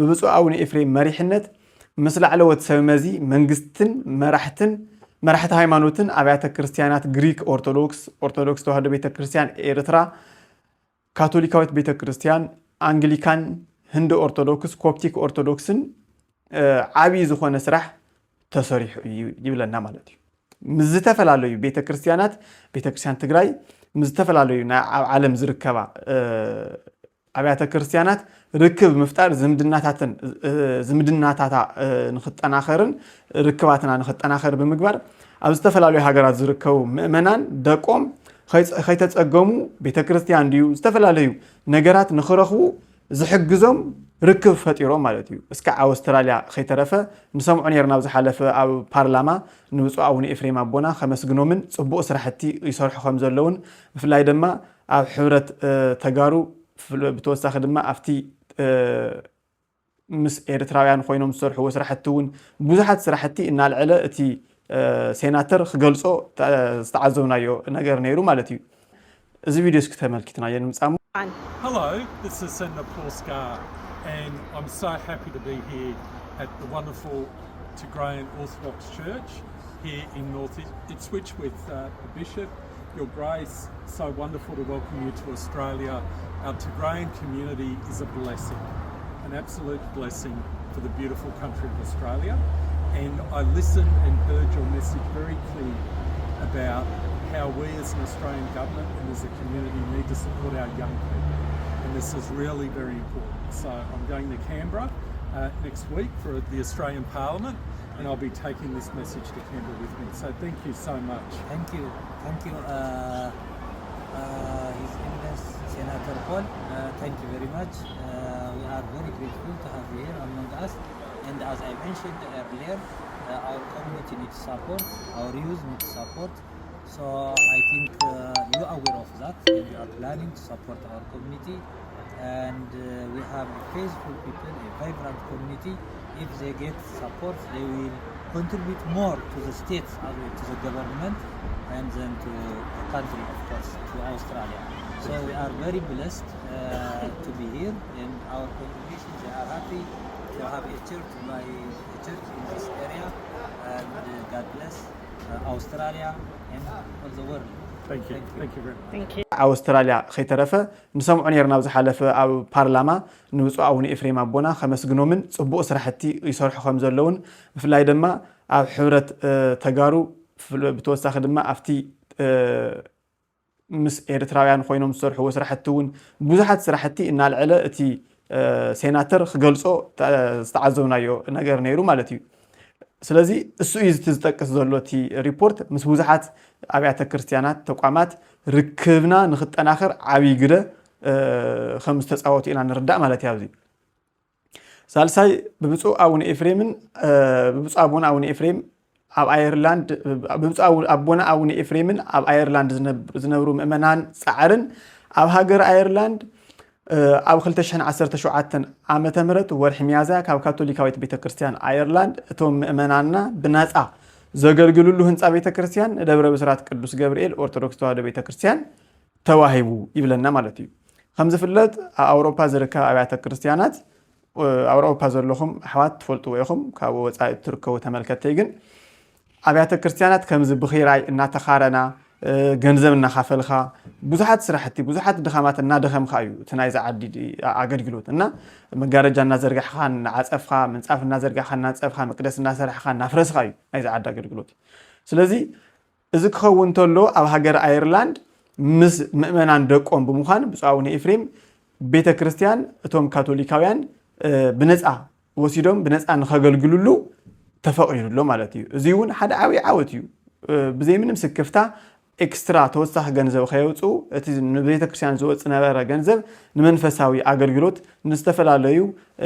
ብብፁዕ አቡነ ኤፍሬም መሪሕነት ምስ ላዕለዎት ሰብ መዚ መንግስትን መራሕቲ ሃይማኖትን አብያተ ክርስቲያናት ግሪክ ኦርቶዶክስ ተዋህዶ ቤተክርስቲያን ኤርትራ ካቶሊካዊት ቤተክርስቲያን አንግሊካን ህንድ ኦርቶዶክስ ኮፕቲክ ኦርቶዶክስን ዓብይ ዝኾነ ስራሕ ተሰሪሑ ይብለና ማለት እዩ ምዝተፈላለዩ ቤተክርስቲያን ትግራይ ምዝተፈላለዩ ኣብ ዓለም ዝርከባ አብያተ ክርስቲያናት ርክብ ምፍጣር ዝምድናታታ ንኽጠናኸርን ርክባትና ንኽጠናኸር ብምግባር ኣብ ዝተፈላለዩ ሃገራት ዝርከቡ ምእመናን ደቆም ከይተፀገሙ ቤተክርስቲያን ድዩ ዝተፈላለዩ ነገራት ንኽረኽቡ ዝሕግዞም ርክብ ፈጢሮም ማለት እዩ እስከ ኣውስትራልያ ከይተረፈ ንሰምዑ ነርና ዝሓለፈ ኣብ ፓርላማ ንብፁዕ አቡነ ኤፍሬም ኣቦና ከመስግኖምን ፅቡቕ ስራሕቲ ይሰርሑ ከም ዘለውን ብፍላይ ድማ ኣብ ሕብረት ተጋሩ ብተወሳኺ ድማ ኣብቲ ምስ ኤርትራውያን ኮይኖም ዝሰርሕዎ ስራሕቲ እውን ብዙሓት ስራሕቲ እናልዕለ እቲ ሴናተር ክገልጾ ዝተዓዘብናዮ ነገር ነይሩ ማለት እዩ እዚ ቪድዮ እስኪ ተመልኪትናዮ ንምፃሙ Hello, this is Senator Paul Scar, and I'm so happy to be here at the wonderful Tigrayan Orthodox Church here in North Ipswich with the Bishop Your Grace, so wonderful to welcome you to Australia. Our Tigrayan community is a blessing, an absolute blessing for the beautiful country of Australia. And I listened and heard your message very clear about how we as an Australian government and as a community need to support our young people. And this is really very important. So I'm going to Canberra next week for the Australian Parliament, and I'll be taking this message to Canberra with me. So thank you so much. Thank you. His Eminence Senator Paul, thank you very much. We are very grateful to have you here among us. And as I mentioned earlier, our community needs support, our youth needs support. So I think you are aware of that, and we are planning to support our community. And we have faithful people, a vibrant community. If they get support, they will contribute more to the states as well, to the government, and then to the country, of course, to Australia. So we are very blessed to be here, and our congregation, they are happy to have a church in this area, and God bless Australia and all the world. Thank you. Thank you very much. Thank you. أستراليا خيترفة نسمع نيرنا بزحلفة أو بارلما نوصو أو إفريم أبونا خمس جنومن صبوا سرحتي يصرح خمس اللون في اللايدما أو حورة تجارو بتوسخ دما أفتي مس إيرتراويان خوينهم صرح وسرحتون بزحت سرحتي إن العلا تي سيناتر خجلسو استعزونا يو نجار نيرو مالتي ስለዚህ እሱ ይዝተጠቀስ ዘሎቲ ሪፖርት ምስ ብዙሓት አብያተ ክርስቲያናት ተቋማት ርክብና ንኽጠናኸር ዓብይ ግደ ከም ዝተጻወቱ ኢና ንርዳእ ማለት ያብዚ ሳልሳይ ብብፁዕ አቡነ ኤፍሬምን ብብፁዕ አቡነ ኤፍሬም ኣብ አየርላንድ ብብፁዕ አቡነ ኤፍሬምን ኣብ አየርላንድ ዝነብሩ ምእመናን ጻዕርን ኣብ ሃገር አየርላንድ ኣብ 2017 ዓመተ ምህረት ወርሒ ሚያዝያ ካብ ካቶሊካዊት ቤተክርስቲያን አየርላንድ እቶም ምእመናንና ብነጻ ዘገልግሉሉ ህንጻ ቤተክርስቲያን ደብረ ብስራት ቅዱስ ገብርኤል ኦርቶዶክስ ተዋህዶ ቤተክርስቲያን ተዋሂቡ ይብለና ማለት እዩ ከም ዝፍለጥ ኣውሮፓ ዝርከብ ኣብያተ ክርስቲያናት ኣውሮፓ ዘለኹም ኣሕዋት ትፈልጡ ወይኹም ካብ ወጻኢ ትርከቡ ተመልከተይ ግን ኣብያተ ክርስቲያናት ከምዚ ብኺራይ እናተኻረና ገንዘብ እናኻፈልኻ ብዙሓት ስራሕቲ ብዙሓት ድኻማት እናደኸምካ እዩ ትናይ ዝዓዲ ኣገልግሎት እና መጋረጃ እናዘርጋሕኻ እናዓጸፍኻ ምንጻፍ እናዘርጋሕኻ እናጸፍኻ መቅደስ እናሰርሕኻ እናፍረስኻ እዩ ናይ ዝዓዲ ኣገልግሎት ስለዚ እዚ ክኸውን ተሎ ኣብ ሃገር አየርላንድ ምስ ምእመናን ደቆም ብምዃን ብፁዕ አቡነ ኤፍሬም ቤተክርስቲያን እቶም ካቶሊካውያን ብነጻ ወሲዶም ብነጻ ንኸገልግሉሉ ተፈቒዱሎ ማለት እዩ እዚ እውን ሓደ ዓብይ ዓወት እዩ ብዘይ ምንም ስክፍታ ኤክስትራ ተወሳኺ ገንዘብ ከየውፁ እቲ ንቤተክርስቲያን ዝወፅ ነበረ ገንዘብ ንመንፈሳዊ አገልግሎት ንዝተፈላለዩ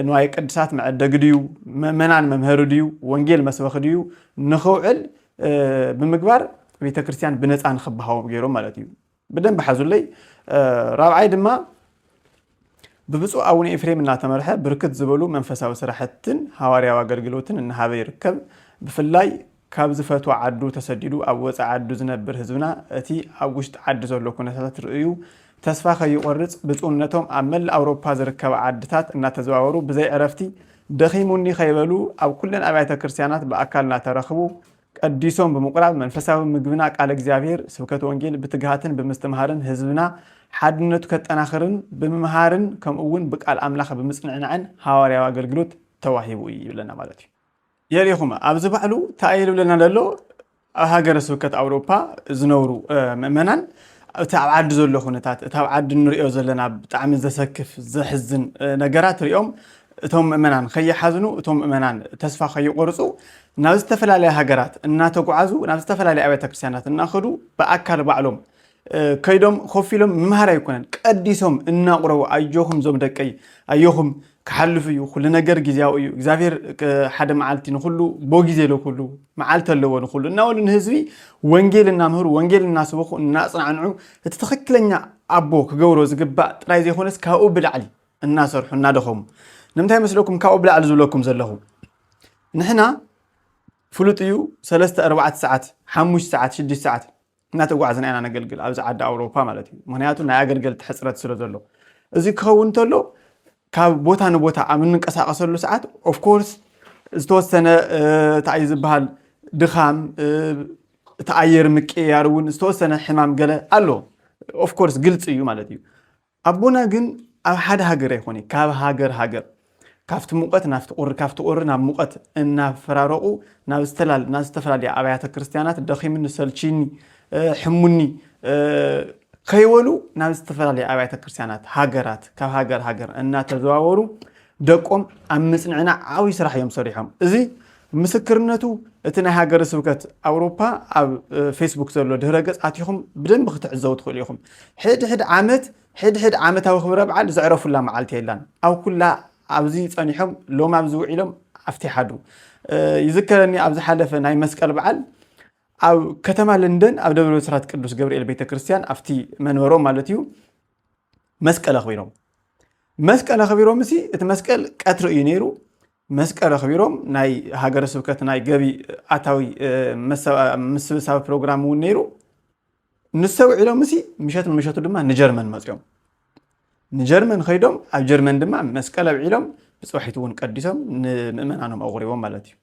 ንዋየ ቅድሳት መዕደግ ድዩ ምእመናን መምሃሪ ድዩ ወንጌል መስበኺ ድዩ ንኽውዕል ብምግባር ቤተክርስቲያን ብነጻ ንኽበሃቦም ገይሮም ማለት እዩ ብደንብ ሓዙለይ ራብዓይ ድማ ብብፁዕ አቡነ ኤፍሬም እናተመርሐ ብርክት ዝበሉ መንፈሳዊ ስራሕትን ሐዋርያዊ አገልግሎትን እናሃበ ይርከብ ብፍላይ ካብ ዝፈቱ ዓዱ ተሰዲዱ ኣብ ወፃኢ ዓዱ ዝነብር ህዝብና እቲ ኣብ ውሽጢ ዓዲ ዘሎ ኩነታት ርእዩ ተስፋ ከይቆርጽ ብፁዕነቶም ኣብ መላ ኣውሮፓ ዝርከቡ ዓድታት እናተዘዋወሩ ብዘይ ዕረፍቲ ደኺሙኒ ከይበሉ ኣብ ኩለን ኣብያተ ክርስቲያናት በኣካል እናተረኽቡ ቀዲሶም ብምቁራብ መንፈሳዊ ምግብና ቃል እግዚአብሔር ስብከት ወንጌል ብትግሃትን ብምስትምሃርን ህዝብና ሓድነቱ ከጠናኽርን ብምምሃርን ከምኡውን ብቃል ኣምላኽ ብምጽንዕናዕን ሐዋርያዊ አገልግሎት ተዋሂቡ ይብለና ማለት እዩ የሪኹም ኣብዚ ባዕሉ ታይል ብለና ዘሎ ሃገረ ስብከት አውሮፓ ዝነብሩ ምእመናን እቲ ኣብ ዓዲ ዘሎ ኩነታት እቲ ኣብ ዓዲ ንሪኦ ዘለና ብጣዕሚ ዘሰክፍ ዘሕዝን ነገራት ሪኦም እቶም ምእመናን ከይሓዝኑ እቶም ምእመናን ተስፋ ከይቆርጹ ናብ ዝተፈላለዩ ሃገራት እናተጓዓዙ ናብ ዝተፈላለዩ ኣብያተ ክርስቲያናት እናኸዱ በኣካል ባዕሎም ከይዶም ኮፊሎም ምምሃር ኣይኮነን ቀዲሶም እናቁረቡ ኣየኹም ዞም ደቀይ ኣየኹም ክሓልፍ እዩ ኩሉ ነገር ግዚያዊ እዩ እግዚአብሔር ሓደ መዓልቲ ንኹሉ ቦጊዜ ለኩሉ መዓልቲ ኣለዎ ንኹሉ እናወሉ ንህዝቢ ወንጌል እናምህሩ ወንጌል እናስበኹ እናጽናዕንዑ እቲ ትኽክለኛ ኣቦ ክገብሮ ዝግባእ ጥራይ ዘይኾነስ ካብኡ ብላዕሊ እናሰርሑ እናደኸሙ ንምንታይ መስለኩም ካብኡ ብላዕሊ ዝብለኩም ዘለኹ ንሕና ፍሉጥ እዩ 3-4 ሰዓት 5 ሰዓት 6 ሰዓት እናተጓዓዝና ኢና ነገልግል ኣብዚ ዓዲ ኣውሮፓ ማለት እዩ ምክንያቱ ናይ ኣገልገልቲ ሕፅረት ስለ ዘሎ እዚ ክኸውን ተሎ ካብ ቦታ ንቦታ ኣብ እንንቀሳቐሰሉ ሰዓት ኦፍ ኮርስ ዝተወሰነ እንታይ ዝበሃል ድኻም تأير مكيارون استوسنا حمام جلا الله of course قلت يو مالتي أبونا جن أحد هاجر يخوني كاب هاجر كافت موقت كافت قور نام موقت إن فرارقو ناس تفلال يا أبيات الكريستيانات الدخي من السلشيني حموني خيولو ناس تفلال يا أبيات الكريستيانات هاجرات كاب هاجر إن تزاورو دقهم أمسنعنا عاوي صراحة يوم صريحهم إزي مسكرنتو اتنا هاجر سبكت أوروبا أو فيسبوك زلو دهرجت أتيهم بدن بختعزوا تخليهم حد عامت أو خبرة بعد زعرفوا لا معالتي لان أو كلها عاوزين تصنيحهم لو ما بزوع لهم افتحادو يذكرني أبز حدث ناي مسكال بعد أو كتما لندن أو دبلو سرات قدوس جبريل بيت كريستيان أفتي منورو مالتيو مسكال أخبيرهم مسي اتمسكال كاترو ينيرو مسكال أخبيرهم ناي هاجر سبكت ناي جبي أتاوي مسبساب بروجرام ونيرو نسوي عليهم مسي مشات دما نجرمن مزيوم نجرمن خيدهم أو جرمن دما مسكال بعيلهم بس واحدون قديسهم من عنهم أغريهم مالتي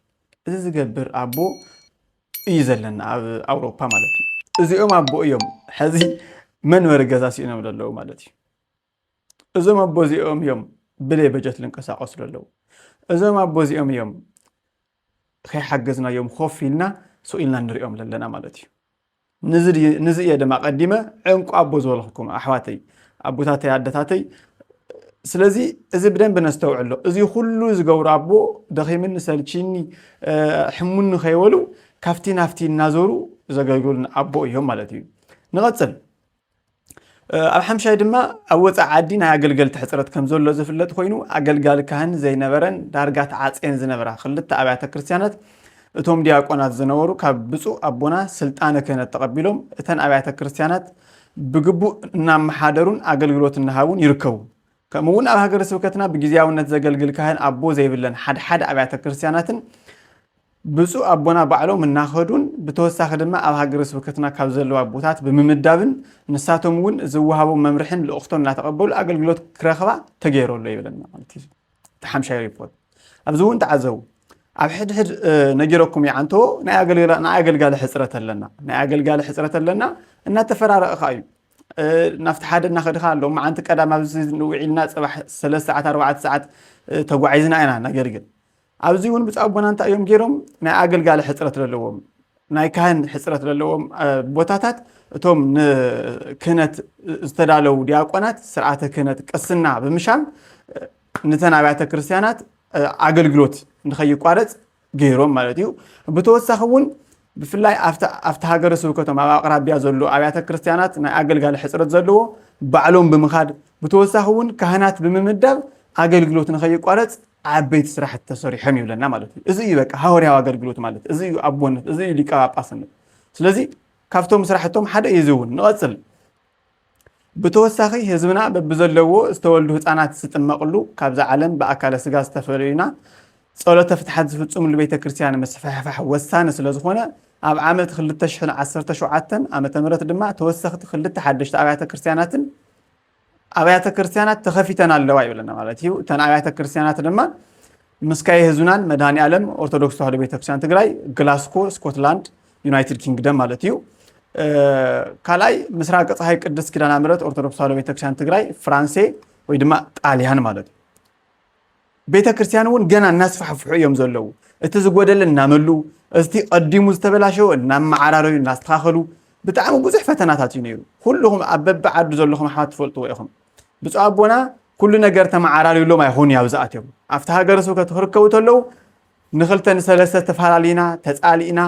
إذا زجبر أبو يزلنا أوروبا مالتي إذا يوم أبو يوم هذه من ورجزاسي أنا ولا لو مالتي إذا ما أبو زي يوم بلي بجت لنكسا أصل له إذا ما أبو زي يوم خي حجزنا يوم خوف فينا سئلنا نريهم لنا مالتي نزي يا دم قديمة عنك أبو زولكم أحواتي أبو تاتي عدتاتي سلازي إذا بدن بنستوعب له إذا كله زجور أبو دخي من سالتشيني حمون خيولو كافتي نازورو زجاجولنا أبو يوم مالتي نغتسل أبحم شايد ما أول عادين عقل تحسرت كم زول لازم فلت خوينو عقل كهن زي نبرن درجات عاصين زي نبرة خلت أبعت كريستيانات توم دياقونات زنورو كبسو أبونا سلطانة كانت تقبلهم تن أبعت كريستيانات بجبو نام حادرون عقل النهاون يركوا كمون أبها جرس وكتنا بجزياو نتزقل كهن أبو زي فلن حد أبعت كريستيانات بسو أبونا بعلو من ناخدون بتوسع خدمة أبها جرس وكتنا كابزلوا أبوتات بممدابن نساتهم زوهابو ممرحين لأختهم لا تقبل عقل كرخوا تجيروا اللي فلن تحم شيء ريبوت أبزون تعزو أبحد نجركم يعنتو نعقل قال حسرة لنا إن تفرار خايب نفتح هذا ناخد خالو ما أنت كذا ما بزيد نوعينا صباح 3 ساعات 4 ساعات توعيزنا أنا نجرجل أبزيون بس أبونا أنت يوم جيرهم نعقل قال حسرة للوم نايكهن حسرة للوم بوتاتات توم كانت استدعوا دياقونات سرعة كانت قسنا بمشام نتنا بعت كريستيانات عقل نخيل قارت غيرهم مالتيو بتوسخون بفلاي أفت هاجر سوكتهم مع أقرب بيازلو أبيات كريستيانات عقل قال حسرة زلو بعلوم بمخاد بتوسخون كهنات بممدب عقل نخيل قارت عبيت سرح التصريح حمي ولا مالتي إزاي بك هوري عقل مالت إزاي أبون إزاي ليك أصلا سلزي كفتهم سرحتهم حدا يزون نقصل بتوسخي هزمنا ببزلو استولدو هصانات ستمقلو كابز عالم بأكال سغا استفرينا صلاه فتحت زفصم لبيت كريستيان مسفحفح وسان سلازخونه اب عامل 2017 عامه مرت دما توسخت 21 ابيات كريستيانات تخفيتنا اللواي يبلنا مالتي تن ابيات كريستيانات دما مسكاي هزونان مداني عالم ارثوذكس تواحد بيت كريستيان تግራይ ግላስኮ ስኮትላንድ ዩናይትድ ኪንግደም ማለትዩ ካላይ ምስራቅ ፀሐይ ቅድስ ኪዳነ ምሕረት ኦርቶዶክስ ተዋሕዶ ቤተክርስቲያን ትግራይ ፍራንሴ ወይ ድማ ጣሊያን ማለት ቤተክርስቲያኑን ገና እናስፋፍሑ እዮም ዘለው እቲ ዝጎደል እናመሉ እስቲ ቀዲሙ ዝተበላሸው እናማዓራረዩ እናስተኻኸሉ ብጣዕሚ ብዙሕ ፈተናታት እዩ ነይሩ ኩልኩም አበብ ዓዱ ዘለኹም ሓት ትፈልጡ ኢኹም ብፁዕ አቦና ኩሉ ነገር ተማዓራረዩሎም አይሆን ያብዛአትዮም አፍታ ሀገረ ስብከት ክርከቡ ተለው ንኽልተን ሰለስተ ተፋላሊና ተጻሊና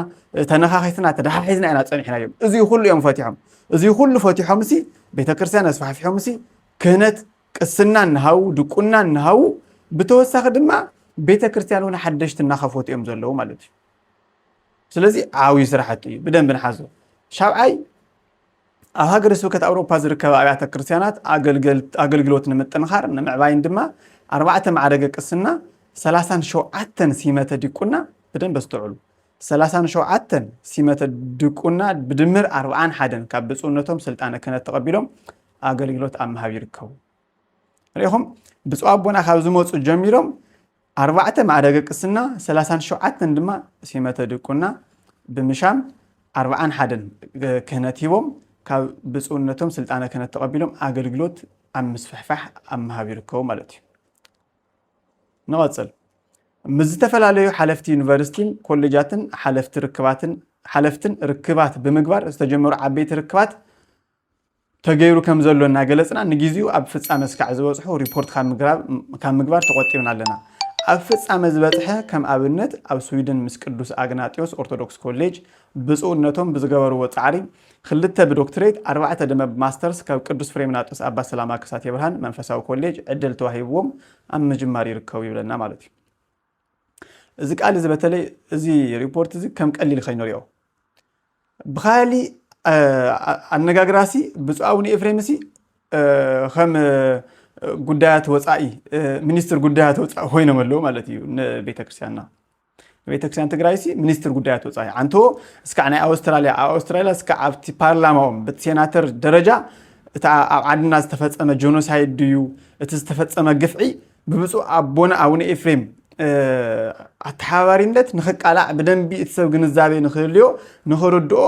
ተነኻኺትና ተዳሓሒዝና ኢና ጸኒሕና እዮም እዚ ኩሉ እዮም ፈቲሖም እዚ ኩሉ ፈቲሖም ሲ ቤተክርስቲያን አስፋፍሖም ሲ ክህነት ቅስና ንሃው ድቁና ንሃው بتوسخ دما بيت كريستيان هنا حدشت النخفوت يوم زلوا مالتي سلازي عاوي سرحتي بدن بنحزو شابعي هاجر سوكت أوروبا زركب أبيات كريستيانات أقلقلوت نمتنخار نمعباين دما 4 معرقة قسنا 30 شوعتن سيمة ديكونا بدن بستعلو 30 شوعتن سيمة ديكونا بدمر 40 حدن كابسونتهم سلطانة كانت تقبلهم أقلقلوت أمها بيركو ريهم بس أبونا خابزموت الجميلهم 4 معرقة قسنا 30 شوعتن دما سيمة ديكونا بمشام 41 كهنتيهم كاب بصونتهم سلطانه كهنت تقبلهم اغلغلوت امس فحفح امهاب يركبوا مالتي نواصل مزتفلاليو حلفت يونيفرسيتي كوليجاتن حلفتن ركبات بمغبار استجمروا عبيت ركبات تغيرو كم زلونا غلصنا نغيزيو اب فصامه اسكع زوصحو ريبورت كم مغبار تقطيونا لنا اب فصامه زبصحه كم ابنت اب سويدن مس قدوس اغناطيوس اورثودوكس كوليج بصونتهم بزغبرو وصعري خلته بدوكتوريت 4 دم ماسترز كاب قدوس فريمناطوس ابا سلاما كسات يبرهان منفساو كوليج عدل توهيبوم ام مجماري ركاو يبلنا مالتي እዚ ቃል እዚ በተለይ እዚ ሪፖርት እዚ ከም ቀሊል ኸይኖሪዮ ብኻሊ አነጋግራሲ ብጻውኒ ኤፍሬምሲ ከም ጉዳያት ወጻኢ ሚኒስትር ጉዳያት ወጻኢ ሆይኖ መለው ማለት እዩ ቤተክርስቲያን ትግራይሲ ሚኒስትር ጉዳያት ወጻኢ አንቶ እስከ ናይ አውስትራሊያ እስከ አብቲ ፓርላማውም በሴናተር ደረጃ እታ አድና ዝተፈጸመ ጄኖሳይድ ድዩ እቲ ዝተፈጸመ ግፍዒ ብብጹእ አቦና አቡነ ኤፍሬም አትሐባሪነት ንኸቃላ በደንብ እትሰብ ግንዛቤ ንኽልዮ ንኽርድኦ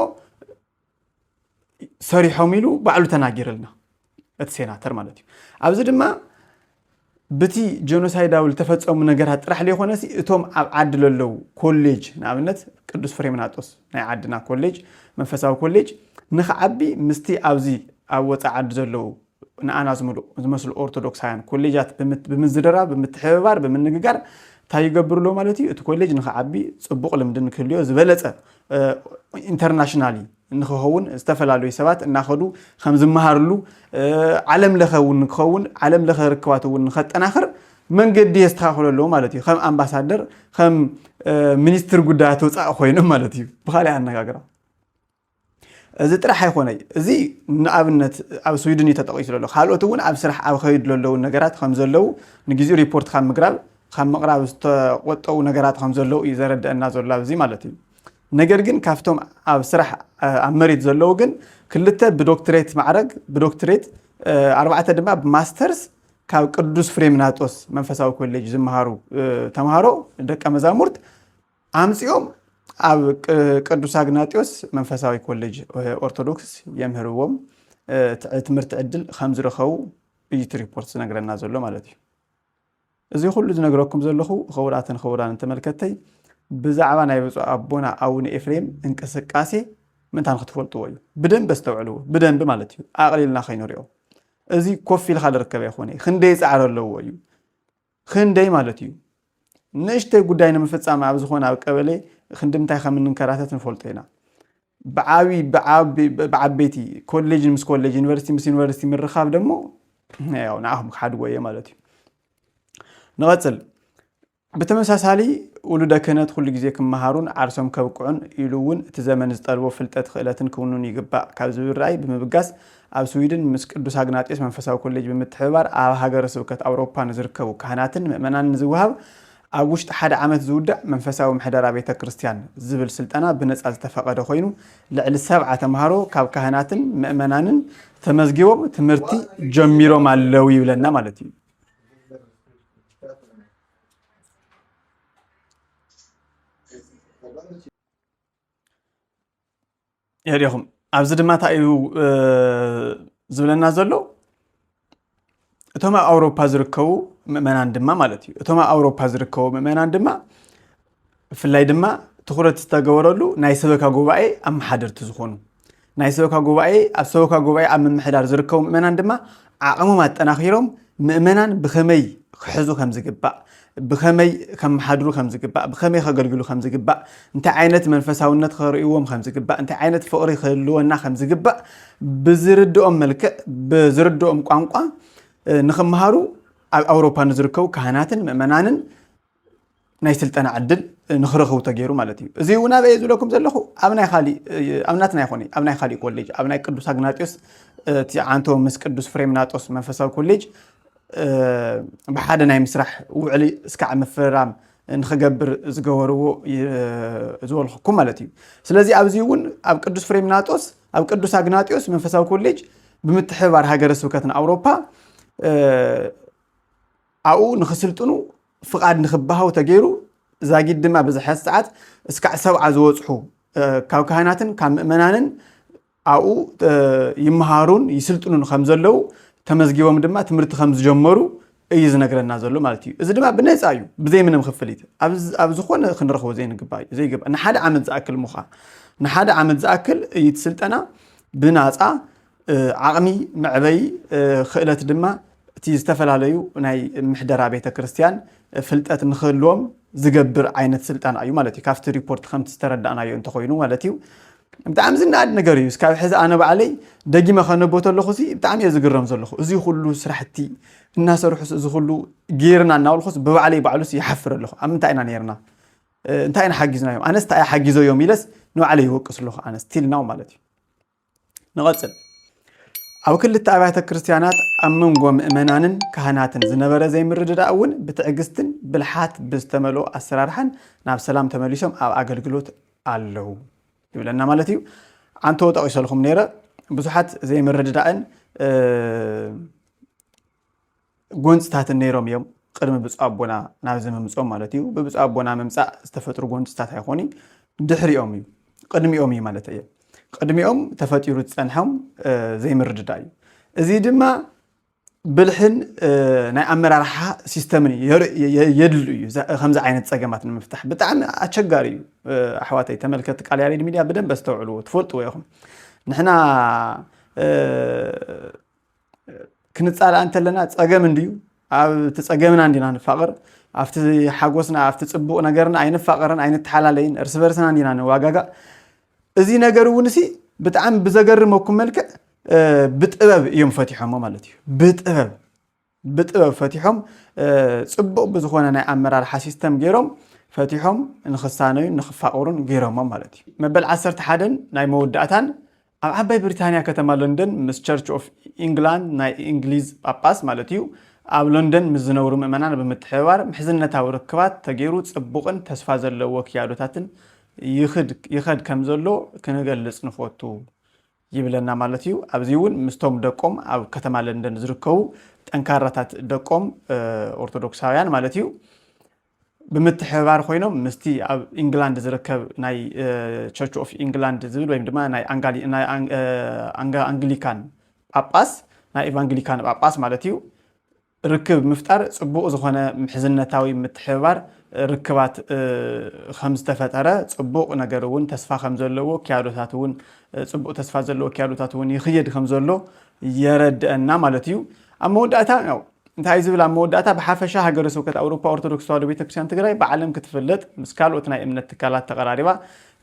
ሰሪሖም ኢሉ ባዕሉ ተናገረልና እቲ ሴናተር ማለት እዩ ኣብዚ ድማ በቲ ጄኖሳይዳው ተፈጸሙ ነገራት ጥራሕ ለይኾነሲ እቶም ኣብ ዓዲ ለለው ኮሌጅ ንኣብነት ቅዱስ ፍሬምናጦስ ናይ ዓድና ኮሌጅ መንፈሳዊ ኮሌጅ ንኽዓቢ ምስቲ ኣብዚ ኣብ ወፃኢ ዓዲ ዘለው ንኣና ዝመስሉ ኦርቶዶክሳውያን ኮሌጃት ብምዝደራ ብምትሕብባር ብምንግጋር ታይገብርሎ ማለት እዩ እቲ ኮሌጅ ንኽዓቢ ጽቡቕ ልምድን ክልዮ ዝበለጸ ኢንተርናሽናሊ ንኽኸውን ዝተፈላለዩ ሰባት እናኸዱ ከም ዝመሃርሉ ዓለም ለኸውን ንክኸውን ዓለም ለኸ ርክባት እውን ንኸጠናኽር መንገዲ የስተኻኽለሎ ማለት እዩ ከም ኣምባሳደር ከም ሚኒስትር ጉዳያት ወጻኢ ኮይኖም ማለት እዩ ብኻልእ ኣነጋግራ እዚ ጥራሕ ኣይኮነይ እዚ ንኣብነት ኣብ ስዊድን ተጠቂሱ ዘሎ ካልኦት እውን ኣብ ስራሕ ኣብ ኸይድ ለለው ነገራት ከም ዘለው ንግዚኡ ሪፖርት ካብ ምቕራብ ዝተቆጠው ነገራት ከም ዘለው ይዘረድአና ዘሎ ኣብዚ ማለት እዩ ነገር ግን ካፍቶም ኣብ ስራሕ ኣብ መሬት ዘለው ግን ክልተ ብዶክተሬት ማዕረግ ብዶክተሬት 4 ድማ ብማስተርስ ካብ ቅዱስ ፍሬምናጦስ መንፈሳዊ ኮሌጅ ዝመሃሩ ተማሃሮ ደቀ መዛሙርት አምጽዮም ኣብ ቅዱስ አግናጢዮስ መንፈሳዊ ኮሌጅ ኦርቶዶክስ የምህርዎም ትምህርት ዕድል ከም ዝረኸቡ እዩ ሪፖርት ዝነግረና ዘሎ ማለት እዩ እዚ ሁሉ ዝነግረኩም ዘለኹ ኸውራን ተመልከተይ ብዛዕባ ናይ ብፁዕ አቦና አቡነ ኤፍሬም እንቅስቃሴ ምንታን ክትፈልጥዎ እዩ ብደንብ አስተውዕልዎ ብደንብ ማለት እዩ አቅሊልና ኸይኖሪዮ እዚ ኮፍ ኢልካ ዝርከብ ይኾነ ክንደይ ጻዕር ኣለዎ እዩ ክንደይ ማለት እዩ ንእሽተይ ጉዳይ ንምፍጻም ኣብ ዝኾነ ኣብ ቀበሌ ክንድምታይ ከም እንከራተት ንፈልጦ ኢና ብዓበይቲ ኮሌጅ ምስ ኮሌጅ ዩኒቨርሲቲ ምርኻብ ደሞ ያው ንኣኹም ክሓድጎ እየ ማለት እዩ نغتل بتمساسالي ولودا كانت كل جزء كمهارون عرسهم كبقعون يلون تزامن زطلبوا فلتات خيلاتن كونون يغبا كابزو الراي بمبغاس اب سويدن مسك قدوس اغناطيس منفساو كوليج بمتحبار اب هاجر سبكت اوروبا نزركبو كهناتن مؤمنان نزوهاب اب وشط حد عامت زودا منفساو محدرا بيته كريستيان زبل سلطنا بنص تفقده خوينو لعل 7 تمهارو كاب كهناتن مؤمنانن تمزغيو تمرتي جميرو مالوي بلنا مالتي يريهم أبزد ما تأيو زبلنا زلو اتوما أوروبا زركو ممنان دما مالتي اتوما أوروبا زركو ممنان دما في اللي دما تخورت تستغورلو ناي سبكا غوباي أم حدر تزخونو ناي سبكا غوباي أسبكا غوباي أم محدر زركو ممنان دما عقمو ما تناخيرهم ممنان بخمي خحزو خمز قبا بخمي كم حدرو خمس قبا بخمي خجلجلو خمس قبا انت عينت منفساونت خريوم خمس قبا انت عينت فقري خلونا خمس قبا بزردهم ملك بزردهم قانقا نخمهارو اوروبا نزركو كهناتن مؤمنانن ناي سلطنا عدل نخرخو تغيرو مالتي زيونا بيزو لكم زلخو ابناي خالي امناتنا يخوني ابناي خالي كوليج ابناي قدوس اغناطيوس تي عنتو مس قدوس فريمناطوس منفساو كوليج بحدا ناي مسرح وعلي اسكع مفرام نخجبر زغورو زول حكومه مالتي سلازي ابزيون اب قدوس فريمناطوس اب قدوس اغناطيوس منفساو كوليج بمتحبار هاجر سوكتنا اوروبا او نخسلطنو فقاد نخبهاو تغيرو زاغيد دما بزحس ساعات اسكع 7 زوصحو ካብ ካህናትን ካብ ምእመናንን ኣብኡ ይመሃሩን ይስልጥኑን ከም ዘለው ተመዝጊቦም ድማ ትምህርቲ ከም ዝጀመሩ እዩ ዝነግረና ዘሎ ማለት እዩ። እዚ ድማ ብነፃ እዩ ብዘይ ምንም ክፍሊት ኣብ ዝኾነ ክንረኽቦ ዘይግባ ንሓደ ዓመት ዝኣክል ሙኻ ንሓደ ዓመት ዝኣክል እዩ ትስልጠና ብናፃ ዓቕሚ መዕበይ ክእለት ድማ እቲ ዝተፈላለዩ ናይ ምሕደራ ቤተክርስትያን ፍልጠት ንክህልዎም ዝገብር ዓይነት ስልጠና እዩ ማለት እዩ። ካብቲ ሪፖርት ከምቲ ዝተረዳእናዮ እንተኮይኑ ማለት እዩ። ብጣዕሚ ዝናድ ነገር እዩ። እስካብ ሕዚ ኣነ ባዕለይ ደጊመ ከነቦ ተለኹ ብጣዕሚ እየ ዝግረም ዘለኹ። እዚ ኩሉ ስራሕቲ እናሰርሑስ እዚ ኩሉ ጌርና እናበልኹስ ብባዕለይ ባዕሉስ ይሓፍር ኣለኹ። ኣብ ምንታይ ኢና ነርና እንታይ ኢና ሓጊዝናዮም ኣነስ እንታይ ሓጊዘዮም ኢለስ ንባዕለይ ይወቅስ ኣለኹ ኣነ ስቲል ናው ማለት እዩ። ንቐፅል ኣብ ክልተ ኣብያተ ክርስቲያናት ኣብ መንጎ ምእመናንን ካህናትን ዝነበረ ዘይምርድዳእ እውን ብትዕግስትን ብልሓት ብዝተመልኦ ኣሰራርሓን ናብ ሰላም ተመሊሶም ኣብ ኣገልግሎት ኣለው ይብለና ማለት እዩ። አንተ ጠቂሰልኩም ነይረ ብዙሓት ዘይምርድዳእን ጎንፅታትን ነይሮም እዮም ቅድሚ ብፁዕ ኣቦና ናብዚ ምምፆም ማለት እዩ። ብብፁዕ ኣቦና ምምፃእ ዝተፈጥሩ ጎንፅታት ኣይኮኒ ድሕሪኦም እዩ ቅድሚኦም እዩ ማለት እየ። ቅድሚኦም ተፈጢሩ ዝፀንሖም ዘይምርድዳእ እዩ። እዚ ድማ ብልሕን ናይ ኣመራርሓ ሲስተምን የድሉ እዩ። ከምዚ ዓይነት ፀገማት ንምፍታሕ ብጣዕሚ ኣቸጋሪ እዩ። ኣሕዋተይ ተመልከት ቃል ያሬድ ሚድያ ብደንብ ኣስተውዕልዎ ትፈልጥዎ ኢኹም። ንሕና ክንፃላእ እንተለና ፀገም እንድዩ ኣብቲ ፀገምና እንዲና ንፋቅር ኣብቲ ሓጎስና ኣብቲ ፅቡቕ ነገርና ኣይንፋቀርን ኣይንተሓላለይን እርስ በርስና እንዲና ንዋጋጋእ እዚ ነገር እውን ሲ ብጣዕሚ ብዘገርመኩም መልክዕ ብጥበብ እዮም ፈቲሖሞ ማለት እዩ። ብጥበብ ፈቲሖም ፅቡቕ ብዝኾነ ናይ ኣመራርሓ ሲስተም ገይሮም ፈቲሖም ንክሳነዩን ንክፋቅሩን ገይሮሞም ማለት እዩ። መበል 11 ናይ መወዳእታን ኣብ ዓባይ ብሪታንያ ከተማ ለንደን ምስ ቸርች ኦፍ ኢንግላንድ ናይ እንግሊዝ ጳጳስ ማለት እዩ ኣብ ለንደን ምስ ዝነብሩ ምእመናን ብምትሕብባር ምሕዝነታዊ ርክባት ተገይሩ ፅቡቕን ተስፋ ዘለዎ ክያዶታትን ይኸድ ከም ዘሎ ክንገልጽ ንፈቱ ይብለና ማለት እዩ። ኣብዚ እውን ምስቶም ደቆም ኣብ ከተማ ለንደን ዝርከቡ ጠንካራታት ደቆም ኦርቶዶክሳውያን ማለት እዩ ብምትሕብባር ኮይኖም ምስቲ ኣብ ኢንግላንድ ዝርከብ ናይ ቸርች ኦፍ ኢንግላንድ ዝብል ወይም ድማ ናይ አንግሊካን ጳጳስ ናይ ኤቫንጌሊካን ጳጳስ ማለት እዩ ርክብ ምፍጣር ፅቡቕ ዝኾነ ምሕዝነታዊ ምትሕብባር ርክባት ከም ዝተፈጠረ ፅቡቕ ነገር እውን ተስፋ ከም ዘለዎ ክያዶታት እውን ፅቡቕ ተስፋ ዘለዎ ክያዶታት እውን ይኽየድ ከም ዘሎ የረድአና ማለት እዩ። ኣብ መወዳእታ እንታይ ዝብል ኣብ መወዳእታ ብሓፈሻ ሃገረ ስብከት ኣውሮፓ ኦርቶዶክስ ተዋህዶ ቤተክርስትያን ትግራይ ብዓለም ክትፍለጥ ምስ ካልኦት ናይ እምነት ትካላት ተቀራሪባ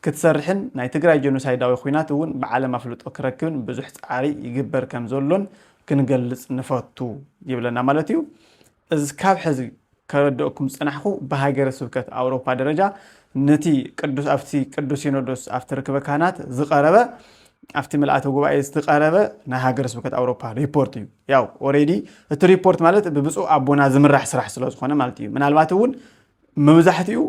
ክትሰርሕን ናይ ትግራይ ጀኖሳይዳዊ ኩናት እውን ብዓለም ኣፍልጦ ክረክብን ብዙሕ ፃዕሪ ይግበር ከም ዘሎን ክንገልጽ ንፈቱ ይብለና ማለት እዩ። እዚ ካብ ሕዚ ከረድአኩም ፅናሕኹ ብሃገረ ስብከት ኣውሮፓ ደረጃ ነቲ ቅዱስ ኣብቲ ቅዱስ ሲኖዶስ ኣብቲ ርክበ ካህናት ዝቐረበ ኣብቲ ምልኣተ ጉባኤ ዝተቐረበ ናይ ሃገረ ስብከት ኣውሮፓ ሪፖርት እዩ። ያው ኦሬዲ እቲ ሪፖርት ማለት ብብፁዕ ኣቦና ዝምራሕ ስራሕ ስለ ዝኾነ ማለት እዩ። ምናልባት እውን መብዛሕትኡ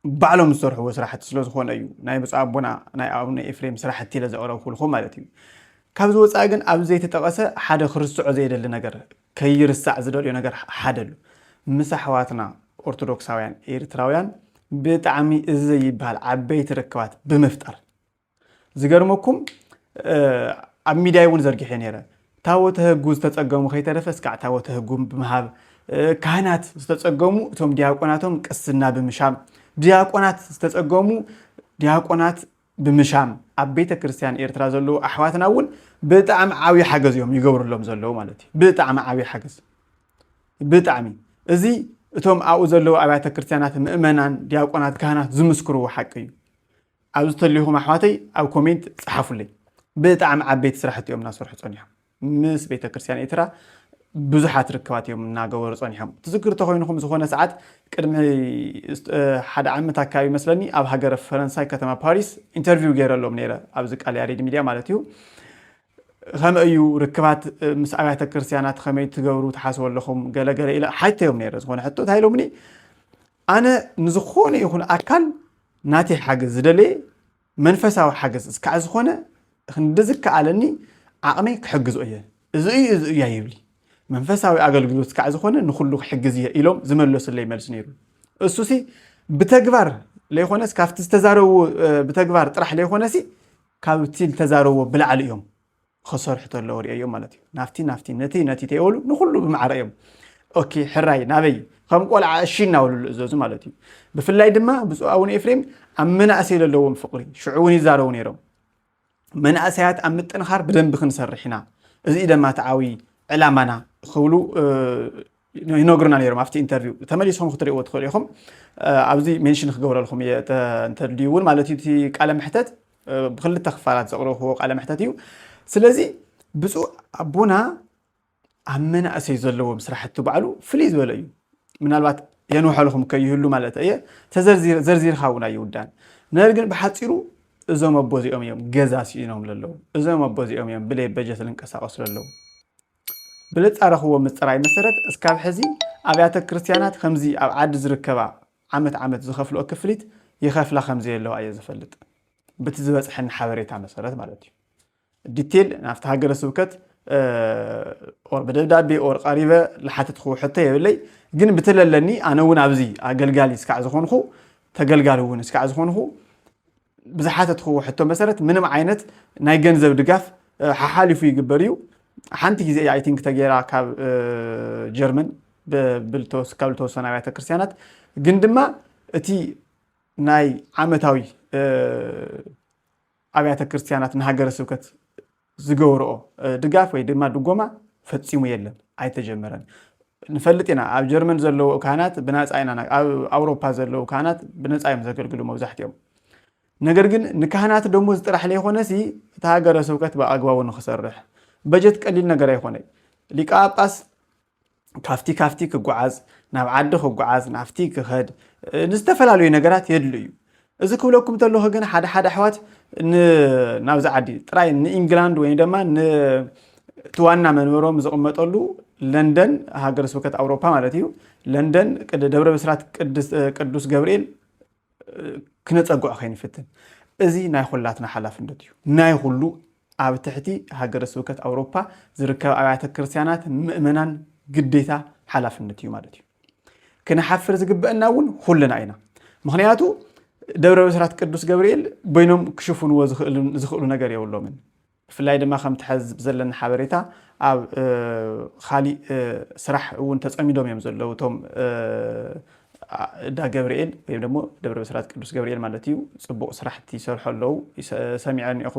ባዕሎም ዝሰርሕዎ ስራሕቲ ስለ ዝኾነ እዩ ናይ ብፁዕ ኣቦና ናይ ኣቡነ ኤፍሬም ስራሕቲ ኢለ ዘቕረብኩልኩም ማለት እዩ። ካብ ዝወፃእ ግን ኣብ ዘይተጠቐሰ ሓደ ክርስትዖ ዘይደሊ ነገር ከይርሳዕ ዝደልዮ ነገር ሓደ ኣሎ። ምስ ኣሕዋትና ኦርቶዶክሳውያን ኤርትራውያን ብጣዕሚ እዚ ዘይበሃል ዓበይቲ ርክባት ብምፍጣር ዝገርመኩም ኣብ ሚድያ እውን ዘርጊሐ ነይረ ታቦተ ህጉ ዝተፀገሙ ከይተረፈ እስካዕ ታቦተ ህጉ ብምሃብ ካህናት ዝተፀገሙ እቶም ዲያቆናቶም ቅስና ብምሻም ዲያቆናት ዝተፀገሙ ዲያቆናት ብምሻም ኣብ ቤተ ክርስቲያን ኤርትራ ዘለዉ ኣሕዋትና እውን ብጣዕሚ ዓብዪ ሓገዝ እዮም ይገብሩሎም ዘለዉ ማለት እዩ። ብጣዕሚ ዓብዪ ሓገዝ ብጣዕሚ እዚ እቶም ኣብኡ ዘለዉ ኣብያተ ክርስቲያናት ምእመናን ዲያቆናት ካህናት ዝምስክርዎ ሓቂ እዩ። ኣብዚ ተልይኹም ኣሕዋተይ ኣብ ኮሜንት ፀሓፉለይ ብጣዕሚ ዓበይቲ ስራሕቲ እዮም እናሰርሑ ፀኒሖም ምስ ቤተ ክርስቲያን ኤርትራ ብዙሓት ርክባት እዮም እናገበሩ ፀኒሖም። ትዝክር ተኮይንኩም ዝኾነ ሰዓት ቅድሚ ሓደ ዓመት ኣካባቢ መስለኒ ኣብ ሃገረ ፈረንሳይ ከተማ ፓሪስ ኢንተርቪው ገይረሎም ነይረ ኣብዚ ቃል ያሬድ ሚድያ ማለት እዩ። ከመይ እዩ ርክባት ምስ ኣብያተ ክርስቲያናት ከመይ ትገብሩ ትሓስቡ ኣለኹም ገለገለ ኢለ ሓተዮም ነይረ ዝኾነ ሕቶ ታይሎምኒ ኣነ ንዝኾነ ይኹን ኣካል ናተይ ሓገዝ ዝደለየ መንፈሳዊ ሓገዝ እስካዕ ዝኾነ ክንድዝከኣለኒ ዓቕመይ ክሕግዞ እየ እዚ እያ ይብሊ መንፈሳዊ ኣገልግሎት እስካዕ ዝኾነ ንኩሉ ክሕግዝ እየ ኢሎም ዝመለሱለይ መልሲ ነይሩ። እሱሲ ብተግባር ليخونس كافت استزارو بتكبر طرح ليخونسي كابتيل تزارو بالعلى يوم خسر حتى اللوري يوم مالتي نافتي نتي تقولوا نخلو بمعريم اوكي حراي نابي خم قول عشينا ولا الزوز مالتي بفلاي دما بس اون افريم امنا اسيل اللوم فقري شعوني زارو نيرو من اسيات امطنخار بدنب خنسرحنا ازي دما تعاوي علامنا خولو ينغرنا نيرو مافتي انترفيو تمليسهم خطريو تخليهم ابزي منشن خغور لكم انترفيو مالتي تي قال محتت بخلت تخفارات زقرو هو قال محتتيو سلازي بصو ابونا امنا اسي زلو مسرحته بعلو فليز ولايو منالبات ينوح لكم كيهلو مالته ايه تزرزير خاونا يودان نرجن بحصيرو ازو مبوزيوم يوم غزاسي نوم للو ازو مبوزيوم يوم بلاي بجت لنقساقس للو بلت ارخو مصراي مسرت اسكاب حزي ابيات كريستيانات خمزي اب عاد زركبا عمت زخفلو كفليت يخفلا خمزي لو اي زفلط بتزبصحن حبريتا مسرت مالتي ديتيل نافت هاجر سبكت اور بدبدابي اور قريبه لحتت خو حتى يبلي ግን بتللني انا ون ابزي اغلغالي اسكع زخونخو تغلغالو ون اسكع زخونخو بزحاتت خو حتى مسرت منم عينت ناي ገንዘብ ድጋፍ ححالفو يغبريو حنتي ጊዜ اي ثينك تغيرا ካብ ጀርመን ببلتوس كابلتوس سناويات ክርስቲያናት ግን ድማ እቲ ናይ ዓመታዊ አብያተ ክርስቲያናት ንሃገረ ስብከት ዝገብርኦ ድጋፍ ወይ ድማ ድጎማ ፈጽሙ የለን አይተጀመረን ንፈልጥና ኣብ ጀርመን ዘለው ካህናት ብናጻይና ኣብ አውሮፓ ዘለው ካህናት ብናጻይም ዘገልግሉ መብዛሕትኦም ነገር ግን ንካህናት ደሞዝ ጥራሕ ላይ ሆነሲ ተሃገረ ስብከት በአግባቡ ንخሰርሕ በጀት ቀሊል ነገር አይሆነይ ሊቀ ጳጳስ ካፍቲ ክጓዓዝ ናብ ዓዲ ክጓዓዝ ናፍቲ ክኸድ ንዝተፈላለዩ ነገራት የድልዩ እዚ ክብለኩም ተለኹ ግን ሓደ ኣሕዋት ናብዛ ዓዲ ጥራይ ንኢንግላንድ ወይ ድማ ንትዋና መንበሮም ዝቕመጠሉ ለንደን ሃገረ ስብከት አውሮፓ ማለት እዩ ለንደን ደብረ ብስራት ቅዱስ ገብርኤል ክነፀጉዕ ኸይንፍትን እዚ ናይ ሁላትና ሓላፍነት እዩ ናይ ሁሉ ኣብ ትሕቲ ሃገረ ስብከት አውሮፓ ዝርከብ አብያተ ክርስቲያናት ምእመናን ግዴታ ሓላፍነት እዩ ማለት እዩ ክነሓፍር ዝግበአና እውን ሁሉና ኢና ምክንያቱ ደብረ ብስራት ቅዱስ ገብርኤል በይኖም ክሽፉንዎ ዝኽእሉ ነገር የብሎምን ብፍላይ ድማ ከም ትሕዝብ ዘለና ሓበሬታ ኣብ ካሊ ስራሕ እውን ተጸሚዶም እዮም ዘለው ቶም ዳ ገብርኤል ወይ ደግሞ ደብረ ብስራት ቅዱስ ገብርኤል ማለት እዩ ጽቡቕ ስራሕቲ ይሰርሑ ኣለው ሰሚዐን ኢኹ